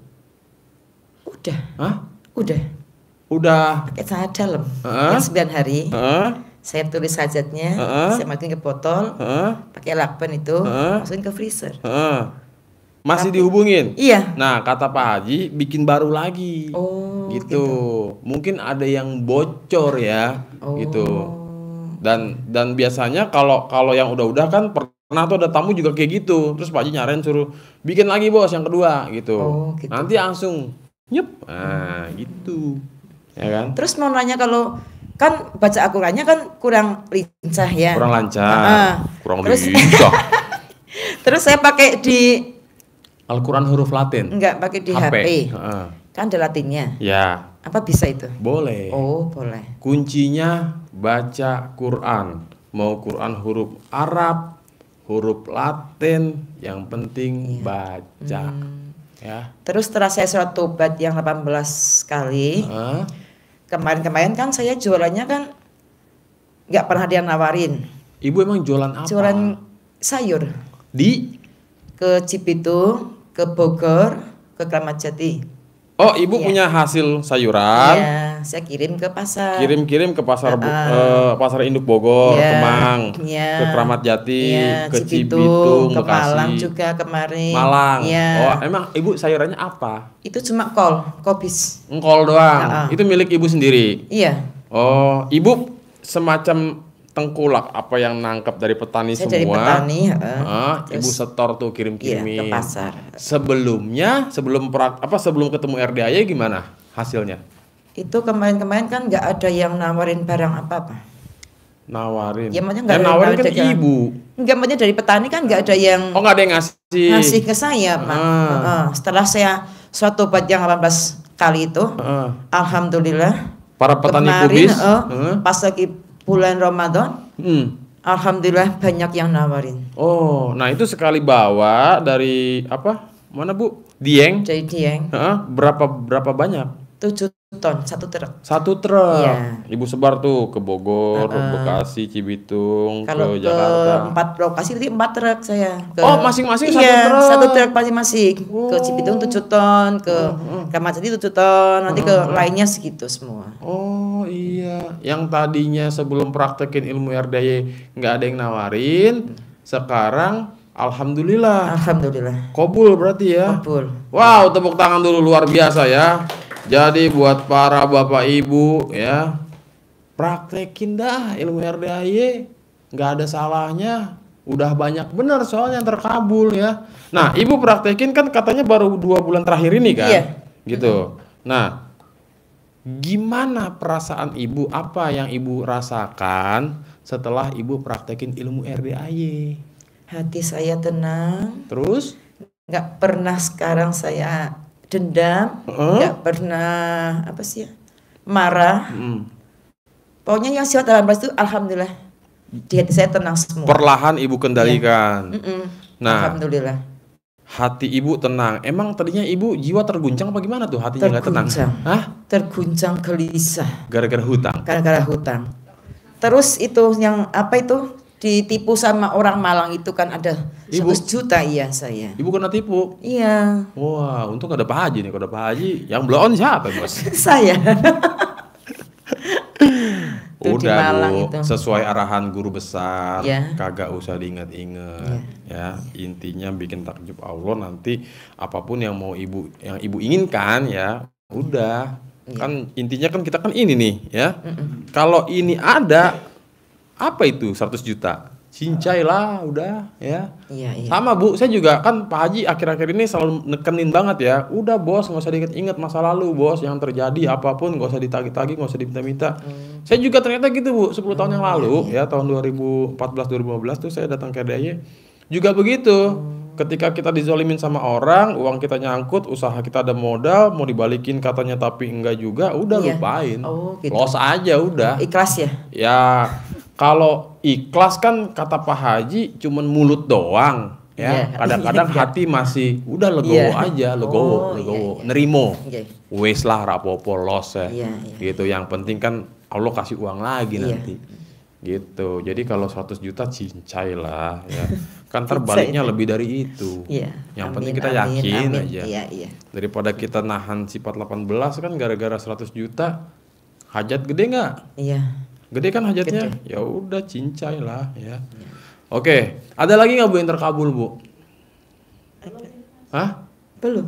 Udah. Hah? Udah. Pakai celana dalam. Yang 9 hari. Saya tulis hajatnya. Saya masukin ke botol. Pakai lakban itu. Masukin ke freezer. Masih dihubungin? Iya. Nah, kata Pak Haji bikin baru lagi. Oh, gitu. Mungkin ada yang bocor ya, gitu. Dan biasanya kalau yang udah kan pernah tuh ada tamu juga kayak gitu. Terus Pak Haji nyarain suruh bikin lagi Bos yang kedua gitu. Oh, gitu. Nanti langsung Nyep. Nah, gitu. Ya kan? Terus mau nanya, kalau kan baca Al-Qur'annya kan kurang lincah ya. Kurang lancar. Kurang Terus- lincah. Terus saya pakai di Al-Qur'an huruf Latin. enggak pakai di HP. Heeh. Kan ada Latinnya. Ya, Apa bisa itu? boleh. Oh, boleh. Kuncinya baca Quran. Mau Quran huruf Arab, huruf Latin, yang penting baca. Ya. Terus setelah saya surat tobat yang 18 kali, Heeh. kemarin-kemarin kan saya jualannya kan nggak pernah dia nawarin. Ibu emang jualan apa? Jualan sayur Di ke Cibitung, ke Bogor, ke Kramat Jati. Oh, ibu Iya. punya hasil sayuran. Iya, saya kirim ke pasar. Kirim-kirim ke pasar induk Bogor, Iya, Kemang, iya. ke Kramat Jati, Iya, ke Cibitung, Cibitung, ke Bekasi. Malang juga kemarin. Malang. Iya. Oh, emang ibu sayurannya apa? Itu cuma kobis. Engkol doang. Heeh. Itu milik ibu sendiri. Iya. Oh, ibu semacam tengkulak apa yang nangkep dari petani Saya semua. dari petani, Ibu terus setor tuh iya, kirim-kirimin. ke pasar. Sebelumnya, sebelum ketemu RDAY gimana hasilnya? Itu kemarin-kemarin kan nggak ada yang nawarin barang apa-apa. Nawarin. Ya, maksudnya nggak Yang ada nawarin kan dagangan. ibu. Enggak, maksudnya dari petani kan nggak ada yang Oh, nggak ada yang ngasih. ngasih ke saya, Pak. Setelah saya suatu tobat yang 18 kali itu, Heeh. alhamdulillah. Para petani kemarin, kubis. pas lagi bulan Ramadan, alhamdulillah banyak yang nawarin. Oh, nah itu sekali bawa dari apa? Mana Bu? Dieng. Jadi Dieng, Berapa banyak? 7 ton, 1 truk. 1 truk. Iya. Ibu sebar tuh ke Bogor, Bekasi, Cibitung, Kalau ke ke Jakarta. 4 lokasi nanti 4 truk saya. Oh, masing-masing iya, 1 truk. 1 truk masing-masing. Ke Cibitung 7 ton, ke Kramat Jati 7 ton, nanti ke lainnya segitu semua. Oh iya, yang tadinya sebelum praktekin ilmu RDAY nggak ada yang nawarin, sekarang alhamdulillah Alhamdulillah. kobul berarti ya. Kabul. Wow, tepuk tangan dulu, luar biasa ya. Jadi buat para bapak ibu ya, praktekin dah ilmu RDAY, nggak ada salahnya. Udah banyak bener soalnya yang terkabul ya. Nah, ibu praktekin kan katanya baru 2 bulan terakhir ini kan, Iya. gitu. Nah, gimana perasaan ibu? Apa yang ibu rasakan setelah ibu praktekin ilmu RDAY? Hati saya tenang. Terus? Nggak pernah sekarang saya dendam, nggak pernah apa sih ya, marah. Pokoknya yang sifat 18 itu alhamdulillah di hati saya tenang semua. Perlahan ibu kendalikan. Nah, Alhamdulillah. hati ibu tenang. Emang tadinya ibu jiwa terguncang apa gimana tuh hatinya nggak tenang? Terguncang. Hah? Terguncang gelisah Gara-gara hutang. gara-gara hutang. Terus itu yang apa itu, ditipu sama orang Malang itu kan ada Ibu? 100 juta, iya saya. Ibu kena tipu. Iya, Wah, untung ada Pak Haji nih. Kalau ada Pak Haji, yang blow on siapa, Bos? saya. Itu di Udah Malang Bu, itu. sesuai arahan guru besar, Ya. kagak usah diinget-inget, ya. Intinya bikin takjub Allah, nanti apapun yang mau yang ibu inginkan ya, udah. Kan intinya kan kita kan ini nih, ya. Kalau ini ada, apa itu 100 juta? Cincai lah, udah, ya. Iya, iya. Sama Bu, saya juga kan Pak Haji akhir-akhir ini selalu nekenin banget ya. Udah bos, nggak usah diinget-inget masa lalu bos, yang terjadi apapun nggak usah ditagih-tagih, nggak usah diminta-minta. Saya juga ternyata gitu Bu, 10 tahun yang lalu ya, tahun 2014-2015 tuh saya datang ke RDAY juga begitu. Ketika kita dizolimin sama orang, uang kita nyangkut, usaha kita ada modal, mau dibalikin katanya tapi enggak juga, udah Iya. lupain. Oh, gitu. Los aja udah. Ikhlas ya? Ya kalau ikhlas kan kata Pak Haji cuman mulut doang ya. Iya. Kadang-kadang hati masih udah legowo Iya. aja, legowo, Oh, legowo. iya, iya. Nerimo. Iya. Wes lah rapopo los ya. Iya, iya. Gitu, yang penting kan Allah kasih uang lagi Iya. nanti. Gitu. Jadi kalau 100 juta cincai lah ya. Kan terbaliknya lebih dari itu. Iya. Yang Amin, penting kita amin, yakin amin. aja. Iya, iya. Daripada kita nahan sifat 18 kan gara-gara 100 juta hajat gede nggak? Iya. Gede kan hajatnya? Ya udah cincai lah ya. Oke, ada lagi nggak Bu yang terkabul Bu? Hah? Belum.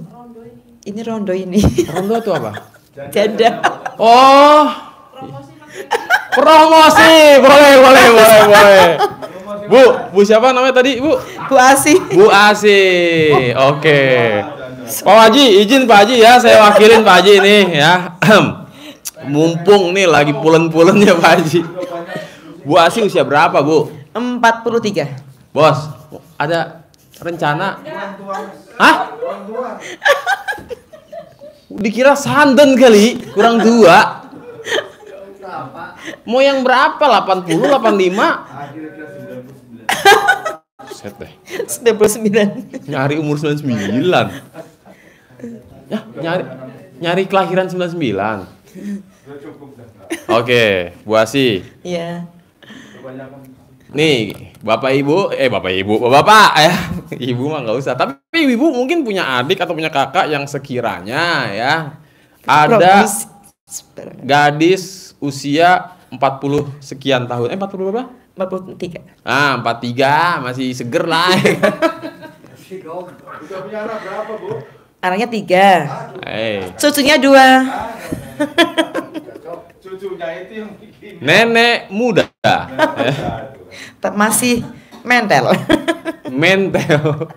Ini rondo ini. Rondo itu apa? Janda. Oh, promosi, boleh. Bu siapa namanya tadi Bu? Bu Asi. Bu Asi, oke. Pak Haji, izin Pak Haji ya, saya wakilin Pak Haji ini ya. Mumpung nih lagi pulen-pulennya Pak Haji. Bu Asi usia berapa, Bu? 43. Bos, ada rencana? Hah? Dikira sandan kali, kurang 2. Mau yang berapa? 80, 85? Set deh. 99. Nyari umur 99. Ya, nyari kelahiran 99. Oke, Bu Asi. Iya. Nih, Bapak Ibu ya. Ibu mah nggak usah. Tapi Ibu mungkin punya adik atau punya kakak yang sekiranya ya ada gadis usia 40 sekian tahun. 40 berapa? 43. 43 masih seger lah. Udah punya anak berapa, Bu? Anaknya 3. Cucunya 2. Cucunya itu yang bikin. Nenek muda. Masih mentel. Mentel.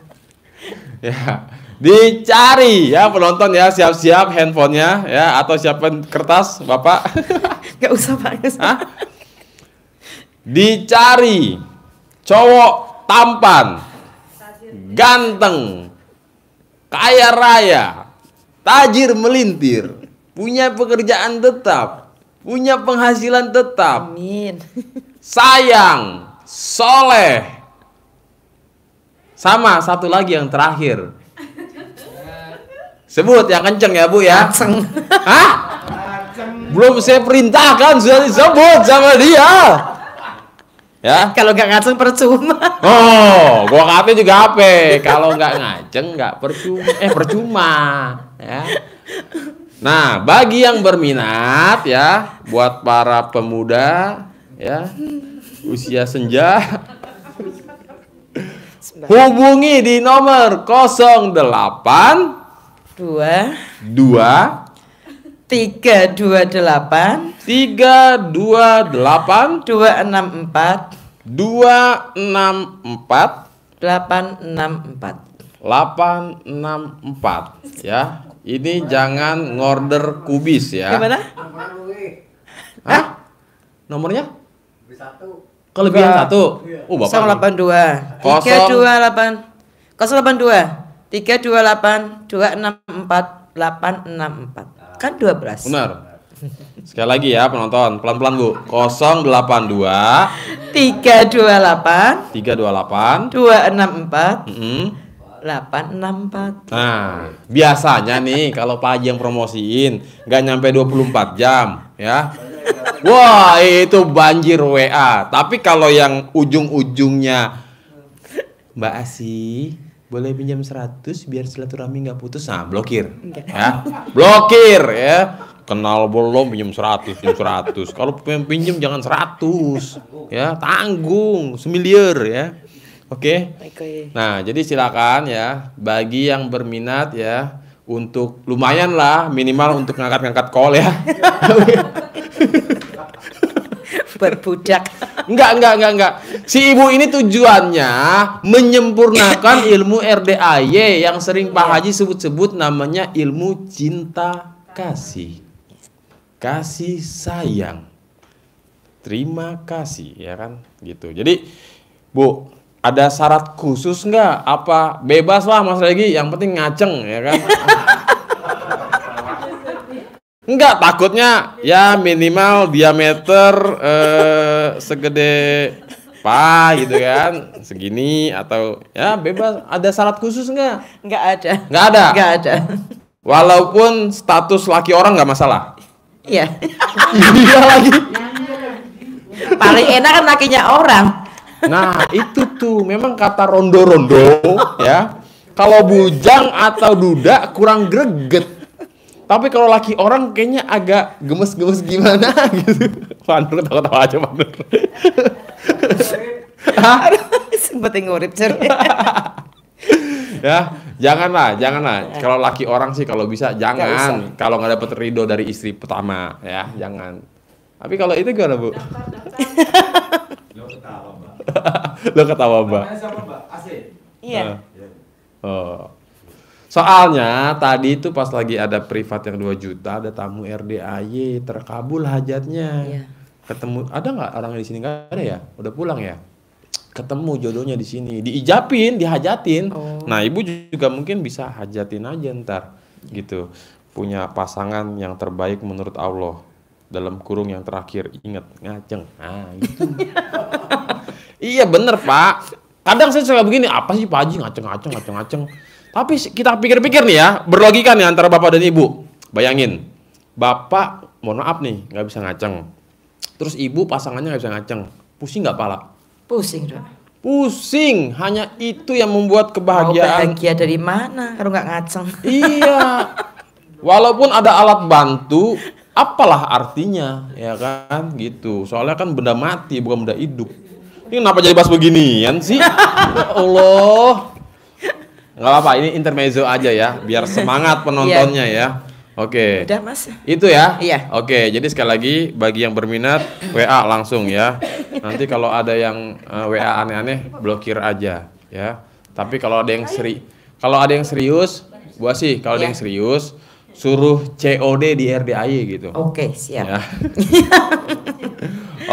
Ya, dicari ya penonton ya, siap-siap handphonenya ya atau siapkan kertas Bapak. Gak usah Pak. Hah? Dicari cowok tampan, ganteng, kaya raya, tajir melintir, punya pekerjaan tetap, punya penghasilan tetap, Amin. sayang, soleh, sama satu lagi yang terakhir. Sebut yang kenceng ya Bu ya. Langsung. Hah? Belum saya perintahkan sudah disebut sama dia. Ya. Kalau nggak ngaceng percuma. Oh, gua kata juga apa? Kalau nggak ngaceng nggak percuma. Ya. Nah, bagi yang berminat ya, buat para pemuda ya, usia senja, hubungi di nomor 08 2 2 328 328 264 264 864. 864 ya. Ini jangan ngorder kubis ya. Gimana? Hah? Nomornya? Kelebihan 1. Oh, Bapak. 082 328 082 328 264 864. Kan 12. Benar. Sekali lagi ya penonton, pelan-pelan Bu. 082 328 328 264 864. Nah, biasanya nih kalau Pak Haji yang promosiin nggak nyampe 24 jam ya. Wah, itu banjir WA. Tapi kalau yang ujung-ujungnya Mbak Asi, boleh pinjam 100 biar silaturahmi nggak putus. Nah, blokir. Ya. Blokir ya. Kenal belum pinjam 100, pinjam 100. Kalau pinjam jangan 100. Ya, tanggung, semiliar ya. Oke. Nah, jadi silakan ya bagi yang berminat ya untuk lumayan lah minimal untuk ngangkat-ngangkat call ya. Berbudak. Enggak. Si ibu ini tujuannya menyempurnakan ilmu RDAY yang sering Pak Haji sebut-sebut namanya ilmu cinta kasih. Kasih sayang. Terima kasih ya kan gitu. Jadi Bu, ada syarat khusus nggak? Apa bebas lah Mas Regi, yang penting ngaceng ya kan? Enggak, takutnya ya minimal diameter segede gitu kan, segini atau ya bebas. Ada syarat khusus nggak? Nggak ada. Nggak ada. Nggak ada. Walaupun status laki orang nggak masalah. Iya. Iya lagi. Paling enak kan lakinya orang. Nah, itu tuh memang kata rondo-rondo ya. Kalau bujang atau duda kurang greget. Tapi kalau laki orang kayaknya agak gemes-gemes gimana gitu. Pandur ketawa aja Pandur. Sempet ngurip cer. Ya, janganlah. Kalau laki orang sih kalau bisa jangan. Kalau nggak dapet ridho dari istri pertama ya, jangan. Tapi kalau itu gimana Bu? Lo ketawa Mbak. Namanya siapa Mbak? Asih. Iya. Oh. Soalnya tadi itu pas lagi ada privat yang 2 juta, ada tamu RDAY, terkabul hajatnya. Iya. Ketemu, ada nggak orang di sini? Nggak ada ya? Udah pulang ya? Ketemu jodohnya di sini, diijabin, dihajatin. Nah, ibu juga mungkin bisa hajatin aja ntar, gitu. Punya pasangan yang terbaik menurut Allah. Dalam kurung yang terakhir, ingat ngaceng. Nah, gitu. Iya bener Pak. Kadang saya suka begini, apa sih Pak Haji ngaceng. Tapi kita pikir-pikir nih ya, berlogika nih antara bapak dan ibu. Bayangin, bapak, mohon maaf nih, nggak bisa ngaceng. Terus ibu pasangannya nggak bisa ngaceng. Pusing nggak pala? Pusing dong. Pusing, hanya itu yang membuat Mau kebahagiaan. bahagia dari mana kalau nggak ngaceng? Iya, walaupun ada alat bantu, apalah artinya, ya kan, gitu. Soalnya kan benda mati, bukan benda hidup. Ini kenapa jadi bahas beginian sih? Ya Allah. Nggak apa-apa, ini intermezzo aja ya, biar semangat penontonnya ya. Oke. Udah Mas. Itu ya? Iya. Oke, jadi sekali lagi bagi yang berminat WA langsung ya. Nanti kalau ada yang WA aneh-aneh blokir aja ya. Tapi kalau ada yang serius, Bu Asih, kalau ada yang serius suruh COD di RDAY gitu. Oke, siap. Ya.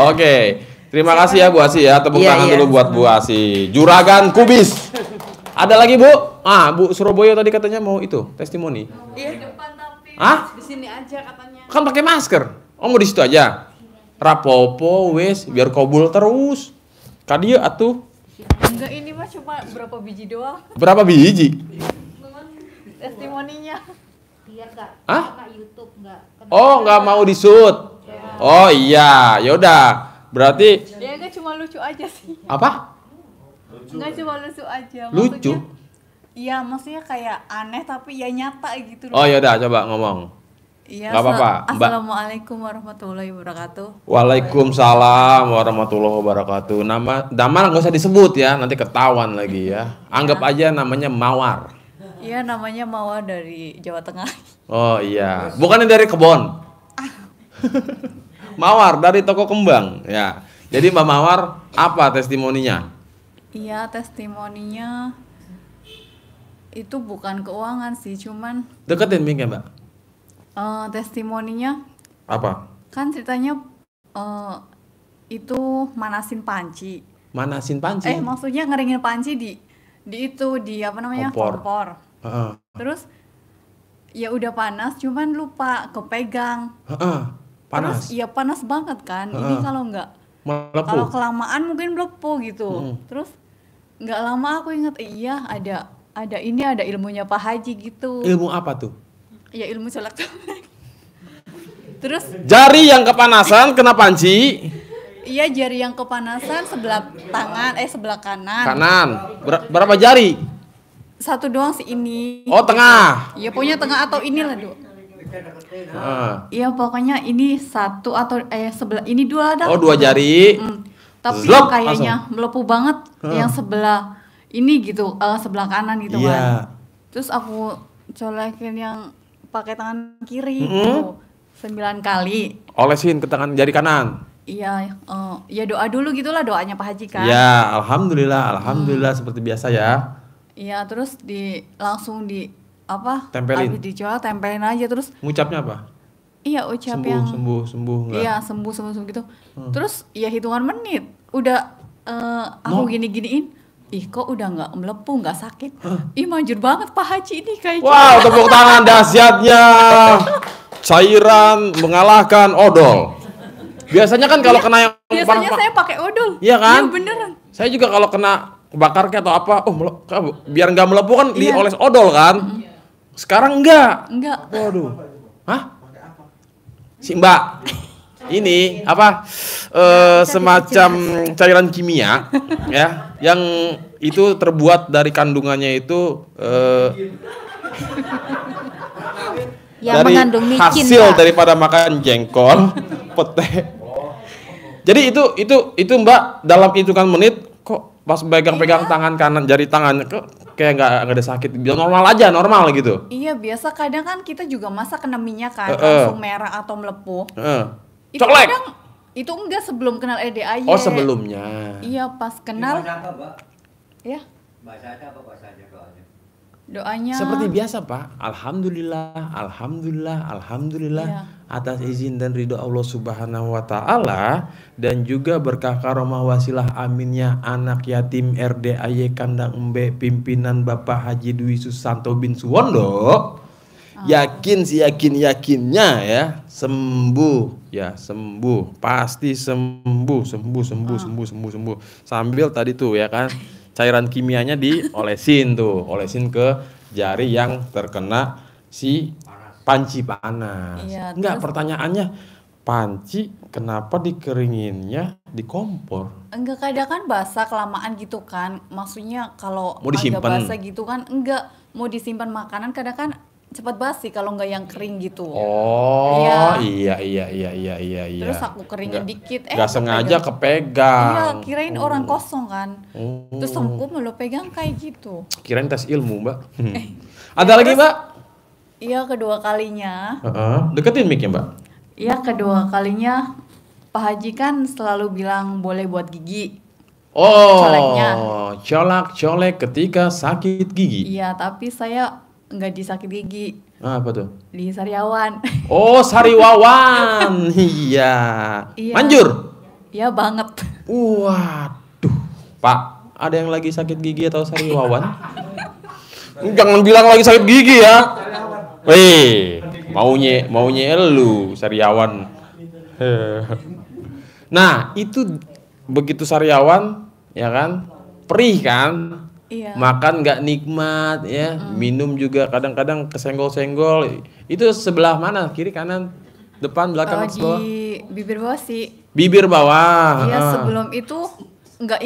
Oke. Terima kasih ya Bu Asih ya. Tepuk tangan dulu buat Bu Asih. Juragan Kubis. Ada lagi Bu? Bu Surabaya tadi katanya mau itu testimoni. Iya, di depan tapi di sini aja katanya. Kan pakai masker. Oh mau di situ aja. Rapopo wes biar kobul terus. Kadia atuh. Enggak, ini mah cuma berapa biji doang Berapa biji? testimoninya. Biar nggak Hah? kena YouTube nggak. Oh nggak mau di-shoot. Oh iya, yaudah. Berarti Ya enggak, cuma lucu aja sih. apa? Enggak, cuma lucu aja. Lucu? Iya, maksudnya kayak aneh tapi ya nyata gitu loh. Oh yaudah coba ngomong. Iya, nggak apa-apa, Mbak. Assalamualaikum warahmatullahi wabarakatuh. Waalaikumsalam warahmatullahi wabarakatuh. Nama nggak usah disebut ya, nanti ketahuan lagi ya. Anggap aja namanya Mawar. Iya, namanya Mawar dari Jawa Tengah. Oh iya, bukannya dari kebon. Mawar dari toko kembang ya. Jadi Mbak Mawar apa testimoninya? Iya, testimoninya itu bukan keuangan sih, cuman Deketin mic ya Mbak. testimoninya Apa? kan ceritanya itu manasin panci. Manasin panci. Maksudnya ngeringin panci di apa namanya, kompor. Terus ya udah panas, cuman lupa kepegang. Panas. Terus ya panas banget kan. Ini kalau Melepuh. kalau kelamaan mungkin melepuh gitu. Terus nggak lama aku ingat, iya ada ilmunya Pak Haji gitu. Ilmu apa tuh? Ya ilmu colek-colek. Terus Jari yang kepanasan kena panci. iya, jari yang kepanasan sebelah kanan. Kanan. Berapa jari? Satu doang sih ini. Oh tengah. Ya pokoknya tengah atau inilah Iya pokoknya ini satu atau sebelah ini dua ada. Oh 2 jari. Tapi Zlop, kayaknya melepuh banget yang sebelah ini gitu, sebelah kanan gitu kan. Terus aku colekin yang pakai tangan kiri gitu, 9 kali. Olesin ke tangan jari kanan. Iya, ya doa dulu gitulah, doanya Pak Haji kan. Ya, alhamdulillah seperti biasa ya. Iya, terus langsung Tempelin. habis dijual tempelin aja terus. Ngucapnya apa? Iya, ucap sembuh enggak? Iya, sembuh gitu. Terus ya hitungan menit udah aku gini-giniin. Ih, kok udah nggak melepuh, nggak sakit. Ih, manjur banget Pak Haji ini kayaknya. Wow, tepuk tangan dahsyatnya. Cairan mengalahkan odol. Biasanya kan kalau kena yang Biasanya saya pakai odol. Iya kan? Iya beneran. Saya juga kalau kena kebakar kayak atau apa, biar nggak melepuh kan dioles odol kan. Sekarang enggak. Waduh. Hah? Si Mbak ini apa? Semacam cairan kimia ya, yang itu terbuat dari kandungannya itu Yang dari mengandung micin, hasil Pak. daripada makan jengkol, pete. Jadi itu Mbak dalam hitungan menit kok pas pegang-pegang tangan kanan, jari tangannya kok kayak nggak ada sakit, normal gitu. Iya, biasa kadang kan kita juga masa kena minyak kan, langsung merah atau melepuh. Itu Colek. kadang itu enggak sebelum kenal EDAY. Oh sebelumnya. Iya, pas kenal. Bahasa apa, Mbak? Ya. Bahasa apa bahasanya soalnya? Doanya seperti biasa Pak, alhamdulillah, alhamdulillah, alhamdulillah Iya. atas izin dan ridho Allah Subhanahu wa taala dan juga berkah karomah wasilah aminnya anak yatim RDAY Kandang Embe pimpinan Bapak Haji Dwi Susanto bin Suwondo. Yakin yakinnya ya, sembuh ya, sembuh, pasti sembuh. Sambil tadi tuh ya kan cairan kimianya diolesin ke jari yang terkena si panci panas. Iya, Enggak, terus- pertanyaannya panci kenapa dikeringinnya di kompor? enggak, kadang kan basah kelamaan gitu kan. Maksudnya kalau Mau agak disimpan? basah gitu kan, enggak mau disimpan makanan kadang kan cepat basi kalau enggak yang kering gitu. Oh, Iya. iya. Terus aku keringin dikit, Nggak sengaja Iya, kepegang. kirain orang kosong kan. Oh. Terus aku malah pegang kayak gitu. Kirain tes ilmu, Mbak. Ada lagi, Mbak? Iya, kedua kalinya. Deketin mic-nya, Mbak. Iya, kedua kalinya Pak Haji kan selalu bilang boleh buat gigi. Oh, Coleknya. colek ketika sakit gigi. Iya, tapi saya nggak di sakit gigi, Apa tuh? di sariawan. Oh, sariwawan. Iya. Iya. Manjur. Iya banget. Waduh, Pak, ada yang lagi sakit gigi atau sariwawan? Jangan bilang lagi sakit gigi ya. Maunya elu sariawan. Nah, itu begitu sariawan, ya kan? Perih kan? Iya. Makan nggak nikmat ya, minum juga kadang-kadang kesenggol-senggol. Itu sebelah mana? Kiri, kanan, depan, belakang, atas, bawah? Di bibir bawah sih. Bibir bawah. Iya, sebelum itu nggak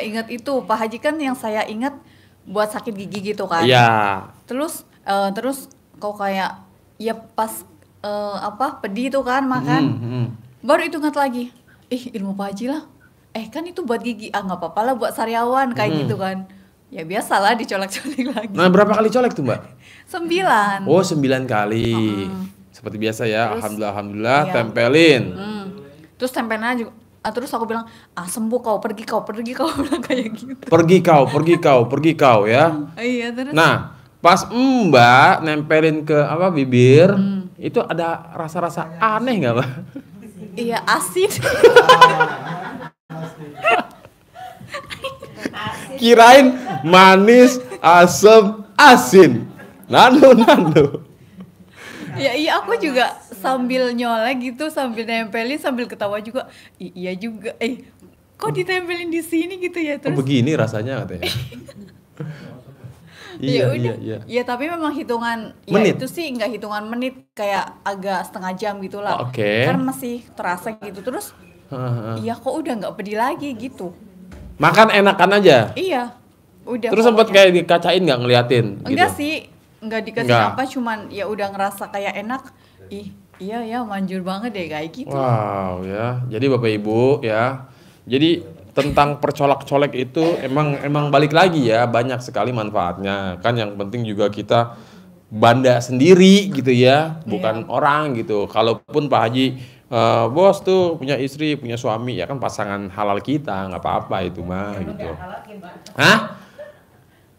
inget itu Pak Haji kan yang saya ingat buat sakit gigi gitu kan. Iya. Terus kok kayak ya pas pedih itu kan makan. Baru itu ingat lagi. Ilmu Pak Haji lah. Kan itu buat gigi. Nggak apa-apa lah buat sariawan kayak gitu kan. Ya biasalah dicolek-colek lagi. Nah, berapa kali colek tuh, Mbak? 9. Oh, 9 kali. Seperti biasa ya. Terus, alhamdulillah iya. tempelin. Terus tempelnya juga. Terus aku bilang, sembuh kau, pergi kau bilang kayak gitu. Pergi kau ya. Iya, terus. Nah, pas Mbak nempelin ke bibir, itu ada rasa-rasa aneh nggak, Mbak? Iya, asin. Kirain manis, asam, asin. Nano. Ya iya, aku juga sambil nyolek gitu, sambil nempelin, sambil ketawa juga. Iya juga. Kok ditempelin di sini gitu ya? Oh, Terus begini rasanya katanya. ya Iya. udah. Ya tapi memang hitungan Menit? ya itu sih nggak hitungan menit, kayak agak setengah jam gitulah. Oke. Kan masih terasa gitu. Terus iya kok udah nggak pedih lagi gitu. Makan enakan aja. Iya. Udah. Terus sempat pokoknya. kayak dikacain nggak ngeliatin? Enggak gitu? sih, enggak dikasih Enggak. apa, cuman ya udah ngerasa kayak enak. Iya ya, manjur banget deh kayak gitu. Wow ya. Jadi Bapak Ibu ya. Jadi tentang percolak-colek itu emang balik lagi ya, banyak sekali manfaatnya. Kan yang penting juga kita banda sendiri gitu ya, bukan orang gitu. Kalaupun Pak Haji bos tuh punya istri, punya suami, ya kan pasangan halal kita, nggak apa-apa itu mah gitu. Hah?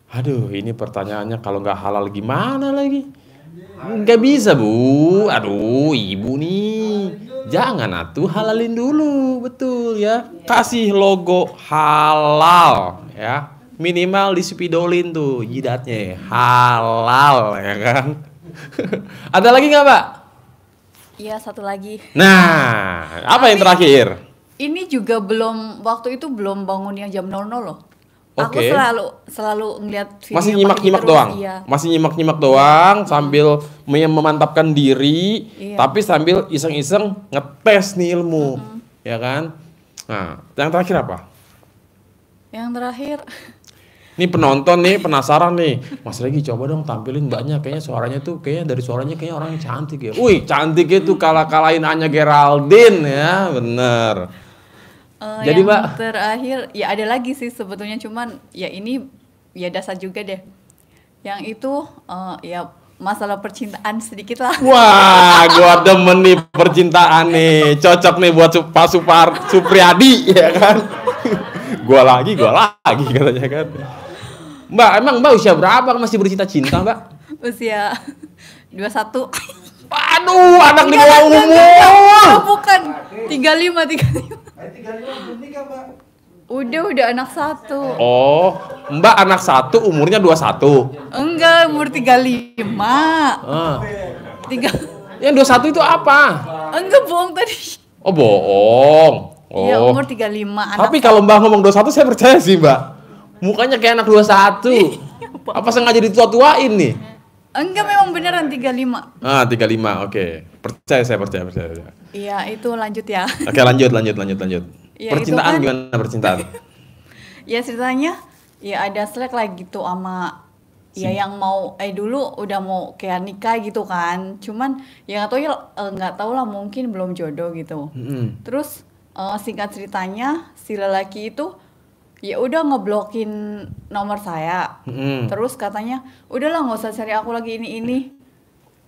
Aduh, ini pertanyaannya kalau nggak halal gimana lagi? Nggak bisa, Bu. Aduh, ibu nih. Jangan atuh, halalin dulu, betul ya. Kasih logo halal ya. Minimal disepidolin tuh jidatnya, halal ya kan. Ada lagi nggak, Pak? Iya, satu lagi. Nah, apa yang terakhir? Ini juga waktu itu belum bangun yang jam 00 loh. Aku Oke. selalu ngeliat video Masih Pak nyimak-nyimak Haji doang. terus, Iya. Masih nyimak-nyimak doang sambil memantapkan diri, Iya. tapi sambil iseng-iseng ngetes nih ilmu. Ya kan? Nah, yang terakhir apa? Yang terakhir Nih penonton nih penasaran nih. Mas Regi coba dong tampilin Mbaknya, kayaknya suaranya tuh dari suaranya kayaknya orang yang cantik ya. Wih, cantiknya tuh kalah-kalahin Anya Geraldine ya, bener. Jadi yang Mbak, terakhir ya ada lagi sih sebetulnya, cuman ya ini ya dasar juga deh. Yang itu ya masalah percintaan sedikit lah. wah, gua demen nih percintaan nih, cocok nih buat Pak Supriyadi ya kan. Gua lagi katanya kan. Mbak, emang Mbak usia berapa masih bercinta-cinta, Mbak? Usia 21. Aduh, anak di bawah umur. Bukan. 35. Udah anak 1. Oh, Mbak anak 1 umurnya 21. Enggak, umur 35. Ah. 3. Yang 21 itu apa? Enggak, bohong tadi. Oh, bohong. Iya, Oh. umur 35. Tapi kalau Mbak ngomong 21 saya percaya sih, Mbak. Mukanya kayak anak 21. Apa sengaja ditua-tuain nih? Enggak, memang beneran 35. Ah, 35. Oke. Percaya. Iya, itu lanjut ya. Oke, lanjut. Ya, Percintaan itu kan- gimana percintaan? Ya ceritanya ya ada selek lah gitu sama ya yang mau dulu udah mau kayak nikah gitu kan. Cuman ya nggak tahu lah mungkin belum jodoh gitu. Terus singkat ceritanya si lelaki itu ya udah ngeblokin nomor saya. Terus katanya udahlah nggak usah cari aku lagi ini.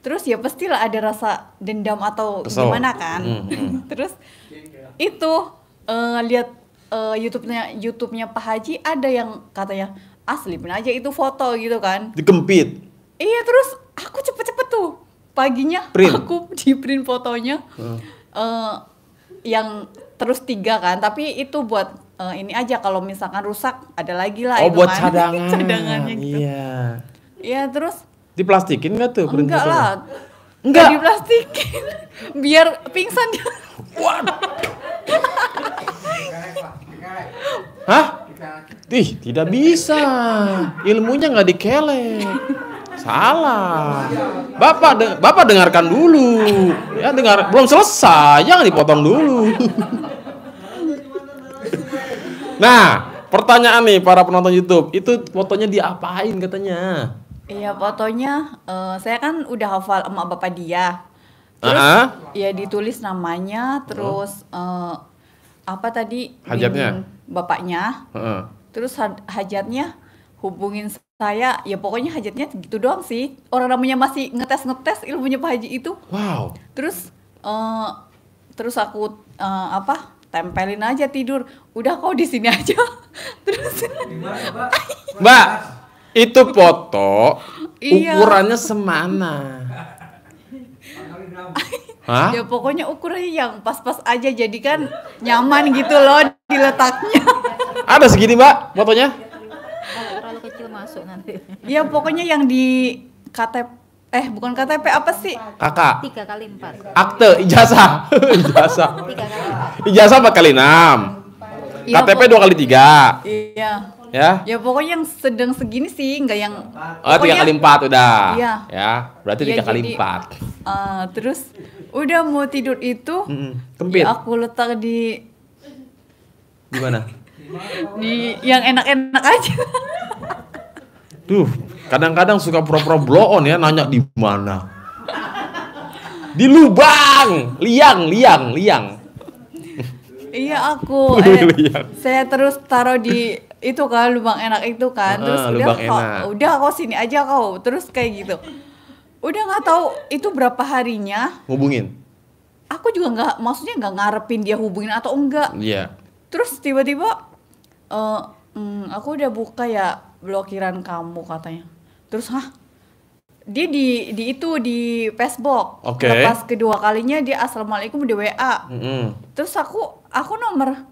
Terus ya pastilah ada rasa dendam atau Kesel. gimana kan. Terus itu lihat YouTube-nya Pak Haji ada yang katanya slipin aja itu foto gitu kan. Dikempit. Iya, terus aku cepet-cepet tuh paginya Print. aku di print fotonya yang terus 3 kan, tapi itu buat ini aja kalau misalkan rusak ada lagi lah Oh, itu buat kan. cadangan. Cadangannya gitu. Iya. Iya, terus Diplastikin nggak tuh print enggak fotonya? lah. Enggak. Diplastikin. Biar pingsan dia. Hah? Tidak bisa. Ilmunya nggak dikelek. Salah. Bapak dengarkan dulu. Ya, belum selesai, jangan dipotong dulu. Nah, pertanyaan nih para penonton YouTube, itu fotonya diapain katanya? Iya, fotonya saya kan udah hafal emak bapak dia. Terus ya ditulis namanya, terus apa tadi? Hajatnya? Bapaknya. Terus hajatnya hubungin saya. Ya pokoknya hajatnya gitu doang sih. Orang namanya masih ngetes ilmunya Pak Haji itu. Wow. Terus aku tempelin aja tidur. Udah kau di sini aja. Terus Mbak, itu foto Iya. ukurannya semana? Hah? ya pokoknya ukurannya yang pas-pas aja, jadi kan nyaman gitu loh diletaknya. Ada segini, Mbak, fotonya? Kalau terlalu kecil masuk nanti. Ya pokoknya yang di KTP bukan KTP apa sih? Kakak. 3 kali 4. Akte, ijazah. Ijazah. 3 kali 4. Ijazah 4 kali 6. Iya, KTP 2 kali 3. Iya. Ya. Ya pokoknya yang sedang segini sih, enggak yang Oh, 3 kali 4 udah. Iya. Ya, berarti 3 Iya, kali jadi, 4. Terus udah mau tidur itu Kempit. ya aku letak di Gimana? yang enak-enak aja. Duh, kadang-kadang suka pura-pura blow on ya, nanya di mana. Di lubang, liang. Iya, aku saya terus taruh di itu kan lubang enak itu kan. Terus lubang enak. udah kau sini aja kau. Terus kayak gitu. Udah nggak tahu itu berapa harinya. Hubungin. Aku juga maksudnya nggak ngarepin dia hubungin atau enggak. Iya. Terus tiba-tiba aku udah buka ya blokiran kamu katanya. Terus dia di Facebook. Oke. Lepas kedua kalinya dia assalamualaikum di WA. Terus aku nomor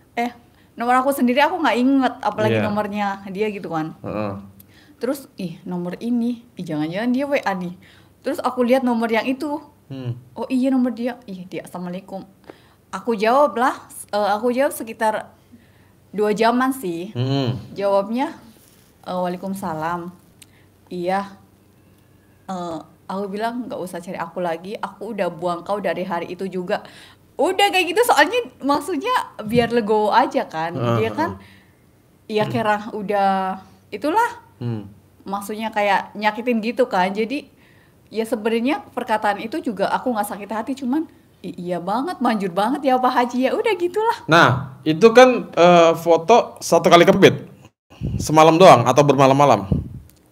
aku sendiri aku nggak inget, apalagi Iya. nomornya dia gitu kan. Terus nomor ini, jangan-jangan dia WA nih. Terus aku lihat nomor yang itu. Oh iya nomor dia. Dia assalamualaikum. Aku jawab sekitar 2 jaman sih. Jawabnya waalaikumsalam. Iya. Aku bilang nggak usah cari aku lagi, aku udah buang kau dari hari itu juga. Udah kayak gitu, soalnya maksudnya biar legowo aja kan. Dia kan ya kira udah itulah. Maksudnya kayak nyakitin gitu kan. Jadi ya sebenarnya perkataan itu juga aku nggak sakit hati, cuman iya banget, manjur banget ya Pak Haji, ya udah gitulah. Nah, itu kan foto 1 kali kempit. Semalam doang atau bermalam-malam?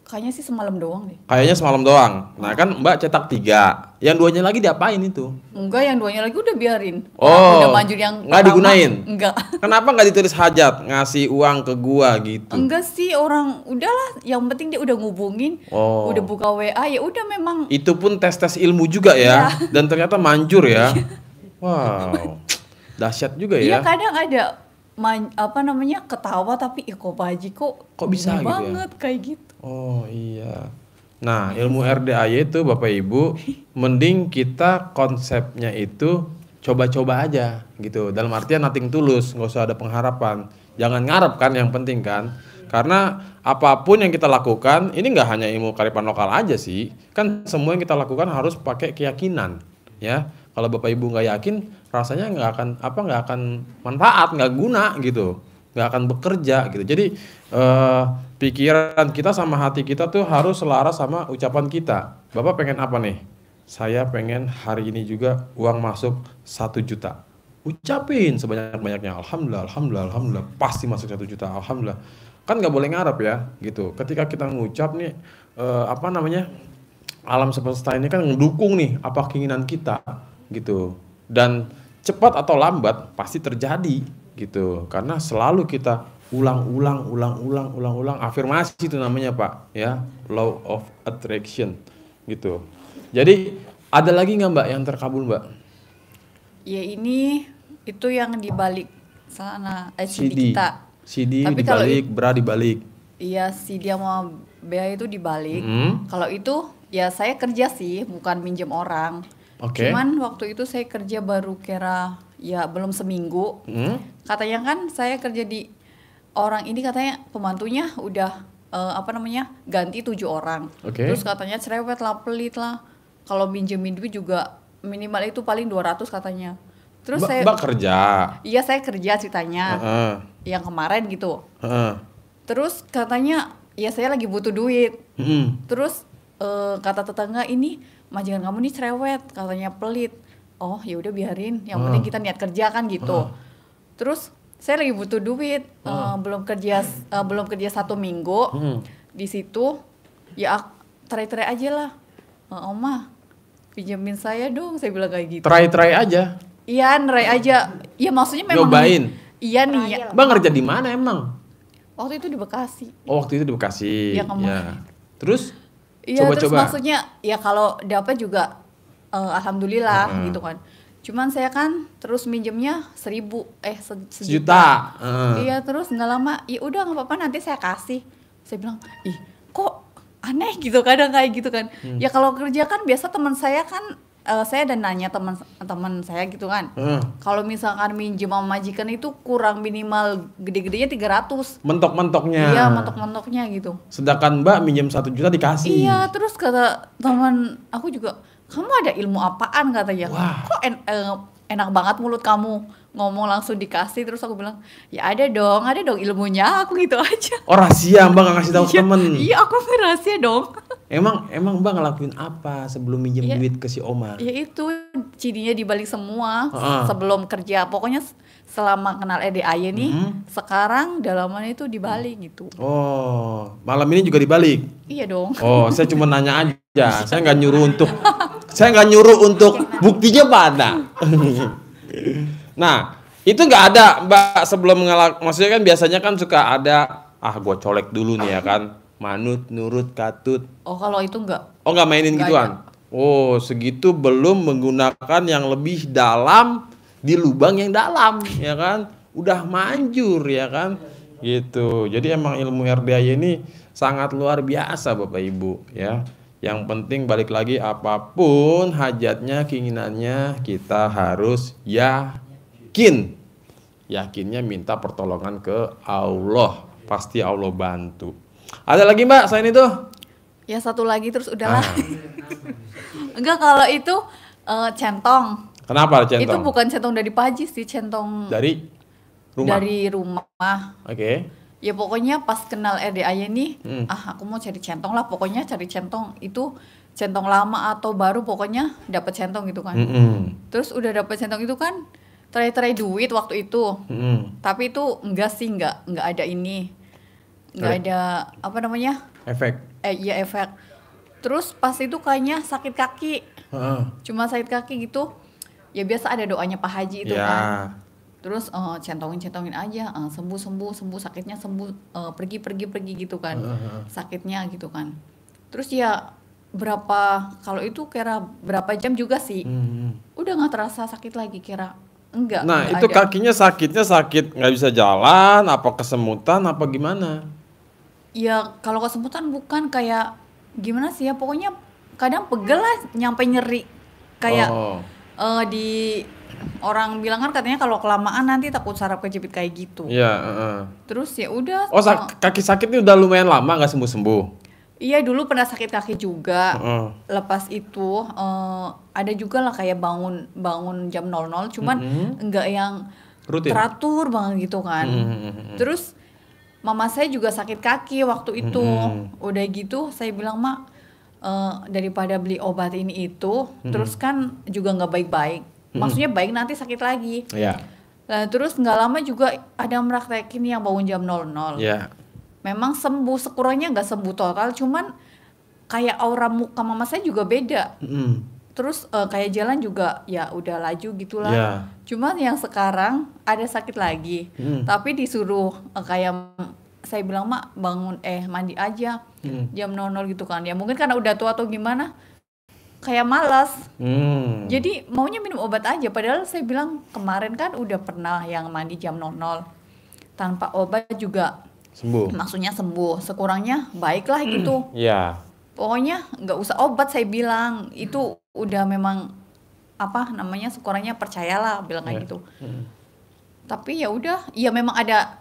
Kayaknya sih semalam doang deh. Kayaknya semalam doang. Nah, kan Mbak cetak 3. Yang duanya lagi diapain itu? Enggak, yang duanya lagi udah biarin. Oh, Udah manjur yang nggak pertama, digunain? Enggak. Kenapa nggak ditulis hajat, ngasih uang ke gua gitu? Enggak sih, orang udahlah, yang penting dia udah ngubungin, Oh. udah buka WA, ya udah memang. Itu pun tes ilmu juga ya, Iya. dan ternyata manjur ya. Wow, dahsyat juga Iya, ya. kadang ada apa namanya, ketawa tapi kok Pak Haji kok bisa gini gitu ya? banget kayak gitu. Oh iya. Nah, ilmu RDAY itu Bapak Ibu, mending kita konsepnya itu coba-coba aja gitu. Dalam artian nothing tulus, nggak usah ada pengharapan. Jangan ngarep kan, yang penting kan. Karena apapun yang kita lakukan, ini nggak hanya ilmu kearifan lokal aja sih. Kan semua yang kita lakukan harus pakai keyakinan, ya. Kalau Bapak Ibu nggak yakin, rasanya nggak akan manfaat, nggak guna gitu, nggak akan bekerja gitu. Jadi pikiran kita sama hati kita tuh harus selaras sama ucapan kita. Bapak pengen apa nih? Saya pengen hari ini juga uang masuk 1 juta. Ucapin sebanyak-banyaknya. Alhamdulillah, alhamdulillah, alhamdulillah. Pasti masuk 1 juta. Alhamdulillah. Kan nggak boleh ngarep ya, gitu. Ketika kita ngucap nih, alam semesta ini kan ngedukung nih apa keinginan kita, gitu. Dan cepat atau lambat pasti terjadi, gitu. Karena selalu kita ulang afirmasi itu namanya Pak, ya, law of attraction gitu. Jadi ada lagi nggak Mbak yang terkabul Mbak? Ya ini itu yang dibalik sana CD kita. CD Tapi dibalik, bra dibalik. Iya, CD sama BA itu dibalik. Kalau itu ya saya kerja sih, bukan minjem orang. Oke. Cuman waktu itu saya kerja baru kira ya belum seminggu. Katanya kan saya kerja di orang ini, katanya pembantunya udah ganti 7 orang. Oke. Terus katanya cerewet lah, pelit lah. Kalau minjemin duit juga minimal itu paling 200 katanya. Terus Mbak kerja. Iya, saya kerja ceritanya. Yang kemarin gitu. Terus katanya ya saya lagi butuh duit. Terus kata tetangga, ini majikan kamu nih cerewet, katanya pelit. Oh ya udah biarin, yang penting kita niat kerja kan gitu. Terus saya lagi butuh duit, belum kerja 1 minggu. Di situ ya try aja lah. Oma pinjemin saya dong, saya bilang kayak gitu. Try aja. Iya, try aja. Ya maksudnya memang nyobain. Iya nih. Bang kerja di mana emang? Waktu itu di Bekasi. Oh, waktu itu di Bekasi. Iya, kemarin. Terus Iya, terus coba-coba. maksudnya ya kalau dapat juga alhamdulillah gitu kan. Cuman saya kan terus minjemnya 1.000 sejuta. Iya, terus nggak lama, ya udah nggak apa-apa nanti saya kasih. Saya bilang, ih kok aneh gitu, kadang kayak gitu kan. Ya kalau kerja kan biasa teman saya kan, saya dan nanya teman saya gitu kan. Kalau misalkan minjem sama majikan itu kurang minimal gede-gedenya 300. Mentok-mentoknya. Iya, mentok-mentoknya gitu. Sedangkan Mbak minjem 1 juta dikasih. Iya, terus kata teman aku juga, kamu ada ilmu apaan katanya? Wah. Kok enak banget mulut kamu, ngomong langsung dikasih. Terus aku bilang, ya ada dong ilmunya, aku gitu aja. Oh, rahasia Mbak nggak ngasih tahu temen. Iya, aku rahasia dong. Emang Mbak ngelakuin apa sebelum minjem Iya. duit ke si Omar? Ya itu CD-nya dibalik semua sebelum kerja. Pokoknya selama kenal RDAY nih, sekarang dalamannya itu dibalik gitu. Oh, malam ini juga dibalik. Iya dong. Oh, saya cuma nanya aja. Saya nggak nyuruh untuk buktinya pada. Nah, itu nggak ada Mbak sebelum maksudnya kan biasanya kan suka ada, gua colek dulu nih ya kan, manut, nurut, katut. Oh, kalau itu enggak. Oh, nggak mainin Nggak gituan. Oh, segitu belum menggunakan yang lebih dalam di lubang yang dalam, ya kan? Udah manjur, ya kan? Gitu. Jadi emang ilmu RDAY ini sangat luar biasa Bapak Ibu, ya. Yang penting balik lagi, apapun hajatnya, keinginannya, kita harus yakin. Yakinnya minta pertolongan ke Allah. Pasti Allah bantu. Ada lagi Mbak selain itu? Ya satu lagi terus udahlah. Enggak, kalau itu centong. Kenapa centong? Itu bukan centong dari Paji sih, centong dari rumah. Dari rumah. Oke. Ya pokoknya pas kenal RDAY nih, aku mau cari centong lah. Pokoknya cari centong itu centong lama atau baru, pokoknya dapat centong gitu kan. Terus udah dapat centong itu kan, try duit waktu itu. Tapi itu enggak sih, enggak ada ini. Enggak ada apa namanya? Efek. Iya efek. Terus pas itu kayaknya sakit kaki. Cuma sakit kaki gitu. Ya biasa ada doanya Pak Haji itu kan. Terus centongin aja, sembuh sakitnya sembuh, pergi gitu kan. Sakitnya gitu kan. Terus ya kalau itu kira berapa jam juga sih. Udah nggak terasa sakit lagi kira. Enggak. Nah, enggak itu ada. kakinya sakit nggak bisa jalan, apa kesemutan apa gimana? Ya kalau kesemutan bukan kayak gimana sih ya, pokoknya kadang pegel lah nyampe nyeri. Kayak di orang bilang kan katanya kalau kelamaan nanti takut saraf kejepit kayak gitu. Iya, Terus ya udah. Kaki sakit ini udah lumayan lama nggak sembuh-sembuh? Iya dulu pernah sakit kaki juga. Lepas itu ada juga lah kayak bangun jam 00, cuman enggak yang rutin, teratur banget gitu kan. Terus mama saya juga sakit kaki waktu itu. Udah gitu saya bilang, Mak, daripada beli obat ini itu, terus kan juga nggak baik-baik. Maksudnya baik nanti sakit lagi. Nah, terus nggak lama juga ada meraktekin yang bangun jam 00. Memang sembuh, sekurangnya nggak sembuh total, cuman kayak aura muka mama saya juga beda. Terus kayak jalan juga ya udah laju gitulah. Cuman yang sekarang ada sakit lagi, tapi disuruh kayak saya bilang, Mak, bangun mandi aja jam 00 gitu kan. Ya mungkin karena udah tua atau gimana, kayak malas. Jadi maunya minum obat aja. Padahal saya bilang kemarin kan udah pernah yang mandi jam 00 tanpa obat juga sembuh. Maksudnya sembuh, sekurangnya baiklah gitu. Pokoknya nggak usah obat saya bilang. Itu udah memang sekurangnya percayalah bilang kayak gitu. Tapi ya udah, ya memang ada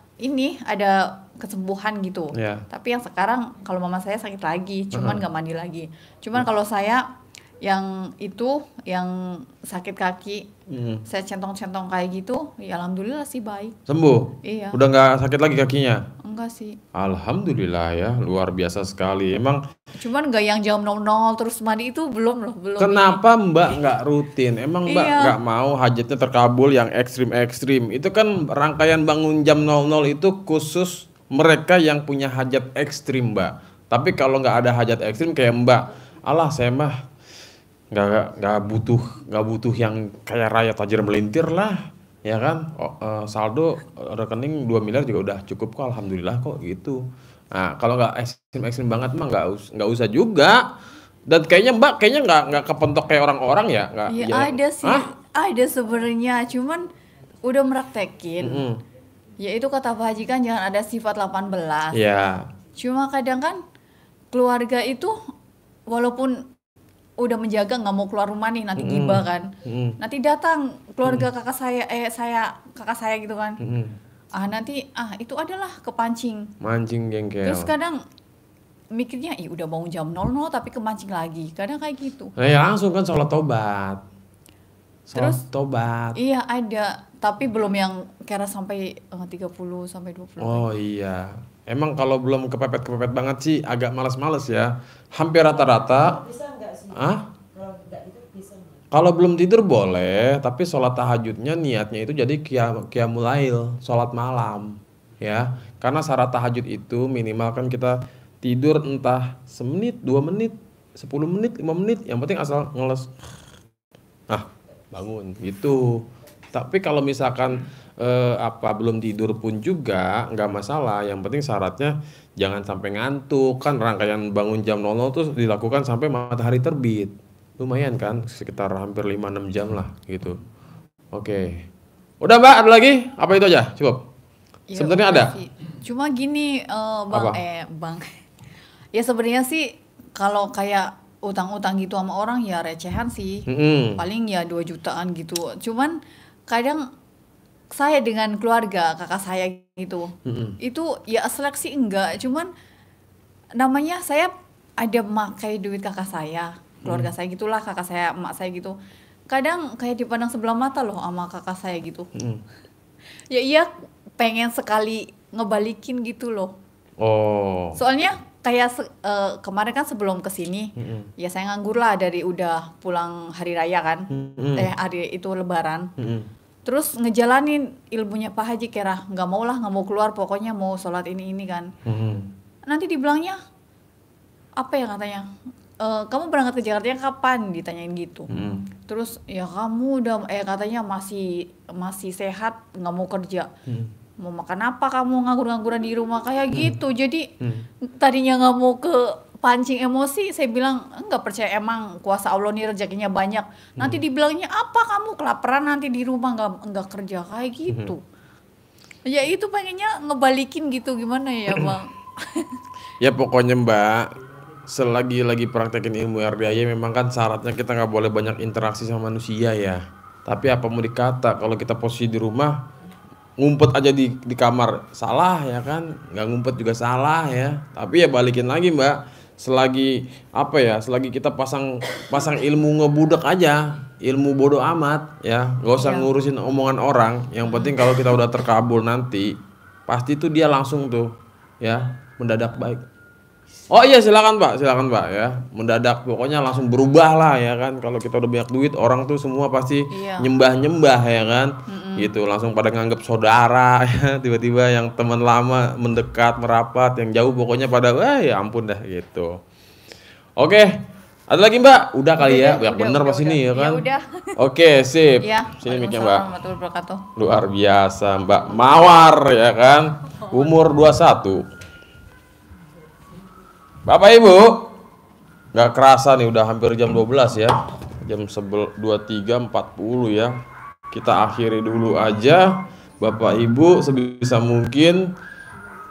kesembuhan gitu. Tapi yang sekarang kalau mama saya sakit lagi, cuman nggak mandi lagi. Cuman kalau saya yang sakit kaki, saya centong-centong kayak gitu, ya alhamdulillah sih baik. Sembuh? Iya. Udah nggak sakit lagi kakinya? Enggak sih. Alhamdulillah ya, luar biasa sekali. Emang. Cuman nggak yang jam 00 terus mandi itu belum. Kenapa Mbak nggak rutin? Emang Mbak nggak mau hajatnya terkabul yang ekstrim? Itu kan rangkaian bangun jam 00 itu khusus mereka yang punya hajat ekstrim, Mbak. Tapi kalau nggak ada hajat ekstrim kayak Mbak, alah saya mah nggak butuh yang kaya raya tajir melintir lah, ya kan? Saldo rekening 2 miliar juga udah cukup kok, alhamdulillah kok gitu. Nah kalau nggak ekstrim banget mah nggak usah juga. Dan kayaknya Mbak nggak kepentok kayak orang-orang ya? Iya ada sih, ada sebenarnya, cuman udah meraktekin. Ya itu kata Pak Haji kan jangan ada sifat 18. Cuma kadang kan keluarga itu walaupun udah menjaga nggak mau keluar rumah nih, nanti gibah kan. Nanti datang keluarga kakak saya gitu kan. Nanti itu adalah kepancing. Mancing jengkel. Terus kadang mikirnya udah bangun jam 00 tapi kemancing lagi. Kadang kayak gitu. Nah, ya langsung kan sholat tobat. Terus tobat. Iya ada, tapi belum yang kira sampai 30 sampai 20. Oh iya. Emang kalau belum kepepet banget sih agak malas-malas ya. Hampir rata-rata. Kalau belum tidur boleh, tapi sholat tahajudnya niatnya itu jadi qiyamul lail, sholat malam, ya. Karena syarat tahajud itu minimal kan kita tidur entah semenit, 2 menit, 10 menit, 5 menit, yang penting asal ngeles, bangun gitu. Tapi kalau misalkan belum tidur pun juga nggak masalah, yang penting syaratnya jangan sampai ngantuk. Kan rangkaian bangun jam 00 tuh dilakukan sampai matahari terbit, lumayan kan, sekitar hampir 5-6 jam lah gitu. Oke. Udah Mbak, ada lagi? Apa itu aja? Cukup? Ya, sebenarnya ada? Cuma gini Bang ya sebenarnya sih kalau kayak utang-utang gitu sama orang ya recehan sih. Paling ya 2 jutaan gitu. Cuman kadang saya dengan keluarga kakak saya gitu, itu ya seleksi enggak, cuman namanya saya ada makai duit kakak saya, keluarga saya gitulah, kakak saya, emak saya gitu. Kadang kayak dipandang sebelah mata loh sama kakak saya gitu. Ya iya pengen sekali ngebalikin gitu loh. Soalnya kayak kemarin kan sebelum kesini, ya saya nganggur lah dari udah pulang hari raya kan, hari itu lebaran. Terus ngejalanin ilmunya Pak Haji, kira nggak mau keluar, pokoknya mau sholat ini kan. Nanti dibilangnya apa ya katanya, kamu berangkat ke Jakarta kapan, ditanyain gitu. Terus ya kamu udah katanya masih sehat, nggak mau kerja. Mau makan apa kamu, nganggur-ngangguran di rumah kayak gitu. Jadi tadinya nggak mau ke pancing emosi, saya bilang enggak percaya, emang kuasa Allah nih rezekinya banyak. Nanti dibilangnya apa kamu kelaparan nanti di rumah nggak kerja kayak gitu. Ya itu pengennya ngebalikin gitu, gimana ya Bang? Ya pokoknya Mbak, selagi lagi praktekin ilmu RDAY memang kan syaratnya kita nggak boleh banyak interaksi sama manusia ya. Tapi apa mau dikata, kalau kita posisi di rumah ngumpet aja di kamar salah ya kan, nggak ngumpet juga salah ya. Tapi ya balikin lagi Mbak, selagi selagi kita pasang ilmu ngebudak aja, ilmu bodoh amat ya, nggak usah ngurusin omongan orang. Yang penting kalau kita udah terkabul nanti pasti tuh dia langsung tuh ya mendadak baik. Oh iya silakan Pak ya, mendadak pokoknya langsung berubah lah ya kan. Kalau kita udah banyak duit, orang tuh semua pasti nyembah ya kan, gitu langsung pada nganggep saudara ya. Tiba-tiba yang teman lama mendekat merapat, yang jauh pokoknya pada wah ya ampun dah gitu. Oke, ada lagi Mbak? Udah kali ya, banyak bener pas ini ya kan. Ya udah. Oke sip, sini mic-nya Mbak. Luar biasa Mbak Mawar ya kan, umur 21. Bapak Ibu, nggak kerasa nih udah hampir jam 12 ya, jam 23.40 ya. Kita akhiri dulu aja Bapak Ibu sebisa mungkin,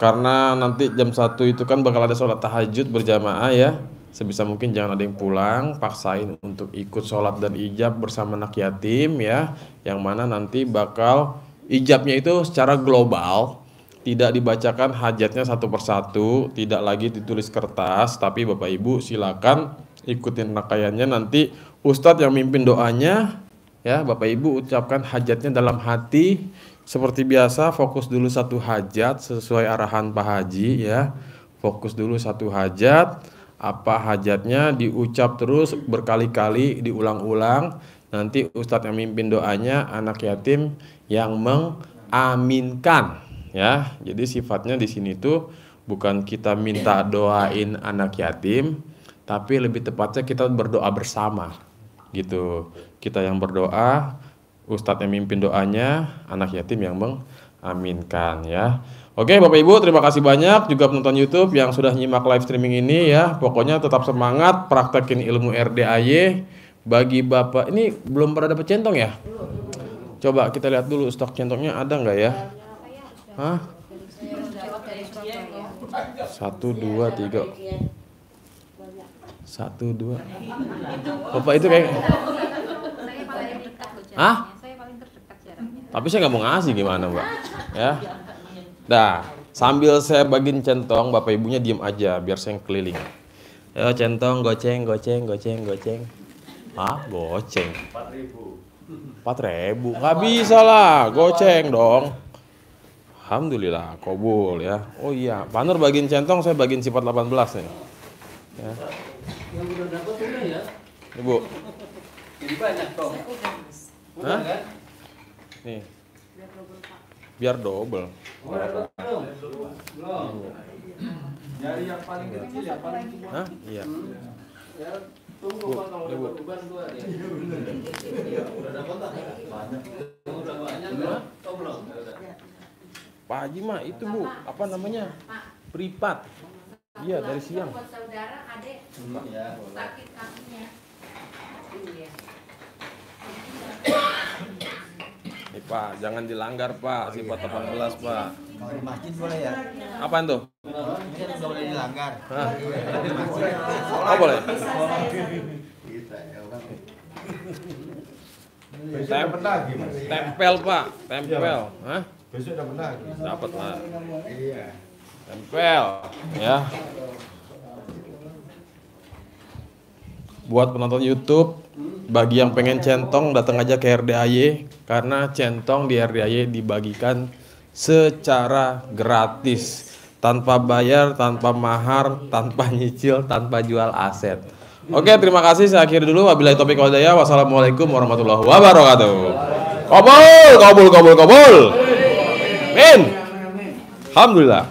karena nanti jam 1 itu kan bakal ada sholat tahajud berjamaah ya. Sebisa mungkin jangan ada yang pulang, paksain untuk ikut sholat dan ijab bersama anak yatim ya, yang mana nanti bakal ijabnya itu secara global. Tidak dibacakan hajatnya satu persatu, tidak lagi ditulis kertas, tapi Bapak Ibu silakan ikutin rangkaiannya, nanti Ustadz yang mimpin doanya ya. Bapak Ibu ucapkan hajatnya dalam hati seperti biasa, fokus dulu satu hajat sesuai arahan Pak Haji ya. Fokus dulu satu hajat, apa hajatnya diucap terus berkali-kali, diulang-ulang. Nanti Ustadz yang mimpin doanya, anak yatim yang mengaminkan. Ya, jadi sifatnya di sini tuh bukan kita minta doain anak yatim, tapi lebih tepatnya kita berdoa bersama, gitu. Kita yang berdoa, Ustadz yang mimpin doanya, anak yatim yang mengaminkan ya. Oke Bapak Ibu, terima kasih banyak juga penonton YouTube yang sudah nyimak live streaming ini ya. Pokoknya tetap semangat praktekin ilmu RDAY. Bagi Bapak, ini belum pernah dapat centong ya? Coba kita lihat dulu stok centongnya ada nggak ya? Hah? 1, 2, 3. 1, 2. Bapak itu kayak Hah? Tapi saya nggak mau ngasih, gimana Mbak? Ya. Nah, sambil saya bagiin centong, Bapak Ibunya diem aja biar saya keliling. Ayo centong, goceng. Hah? Goceng 4.000. Nggak bisa lah, goceng dong. Alhamdulillah, kabul ya. Oh iya, Pak Nur bagiin centong, saya bagiin sifat 18 nih. Ya. Yang udah dapat udah ya. Ibu. Jadi banyak dong. Hah? Kan? Nih. Biar double. Belum. Dari yang paling kecil ya paling tua. Hah? Iya. Ya, tunggu Pak kalau dapat beban dua ya. Udah dapat tak? Banyak. Udah banyak enggak? Oh belum. Pak Haji mah itu Bu, apa namanya? Pripat. Iya, dari siang. Buat saudara, adek sakit kakinya. Nih Pak, jangan dilanggar Pak, sifat 18 Pak. Kalau di masjid boleh ya? Apaan tuh? Ini kan nggak boleh dilanggar. Hah? Oh boleh. Tempel Pak, tempel. Hah? Besok dapat lagi. Dapat Pak. Iya. Tempel, ya. Buat penonton YouTube, bagi yang pengen centong datang aja ke RDAY, karena centong di RDAY dibagikan secara gratis, tanpa bayar, tanpa mahar, tanpa nyicil, tanpa jual aset. Oke, terima kasih. Saya akhiri dulu. Wabillahi taufiq wal hidayah. Wassalamualaikum warahmatullahi wabarakatuh. Kabul. Min. Alhamdulillah.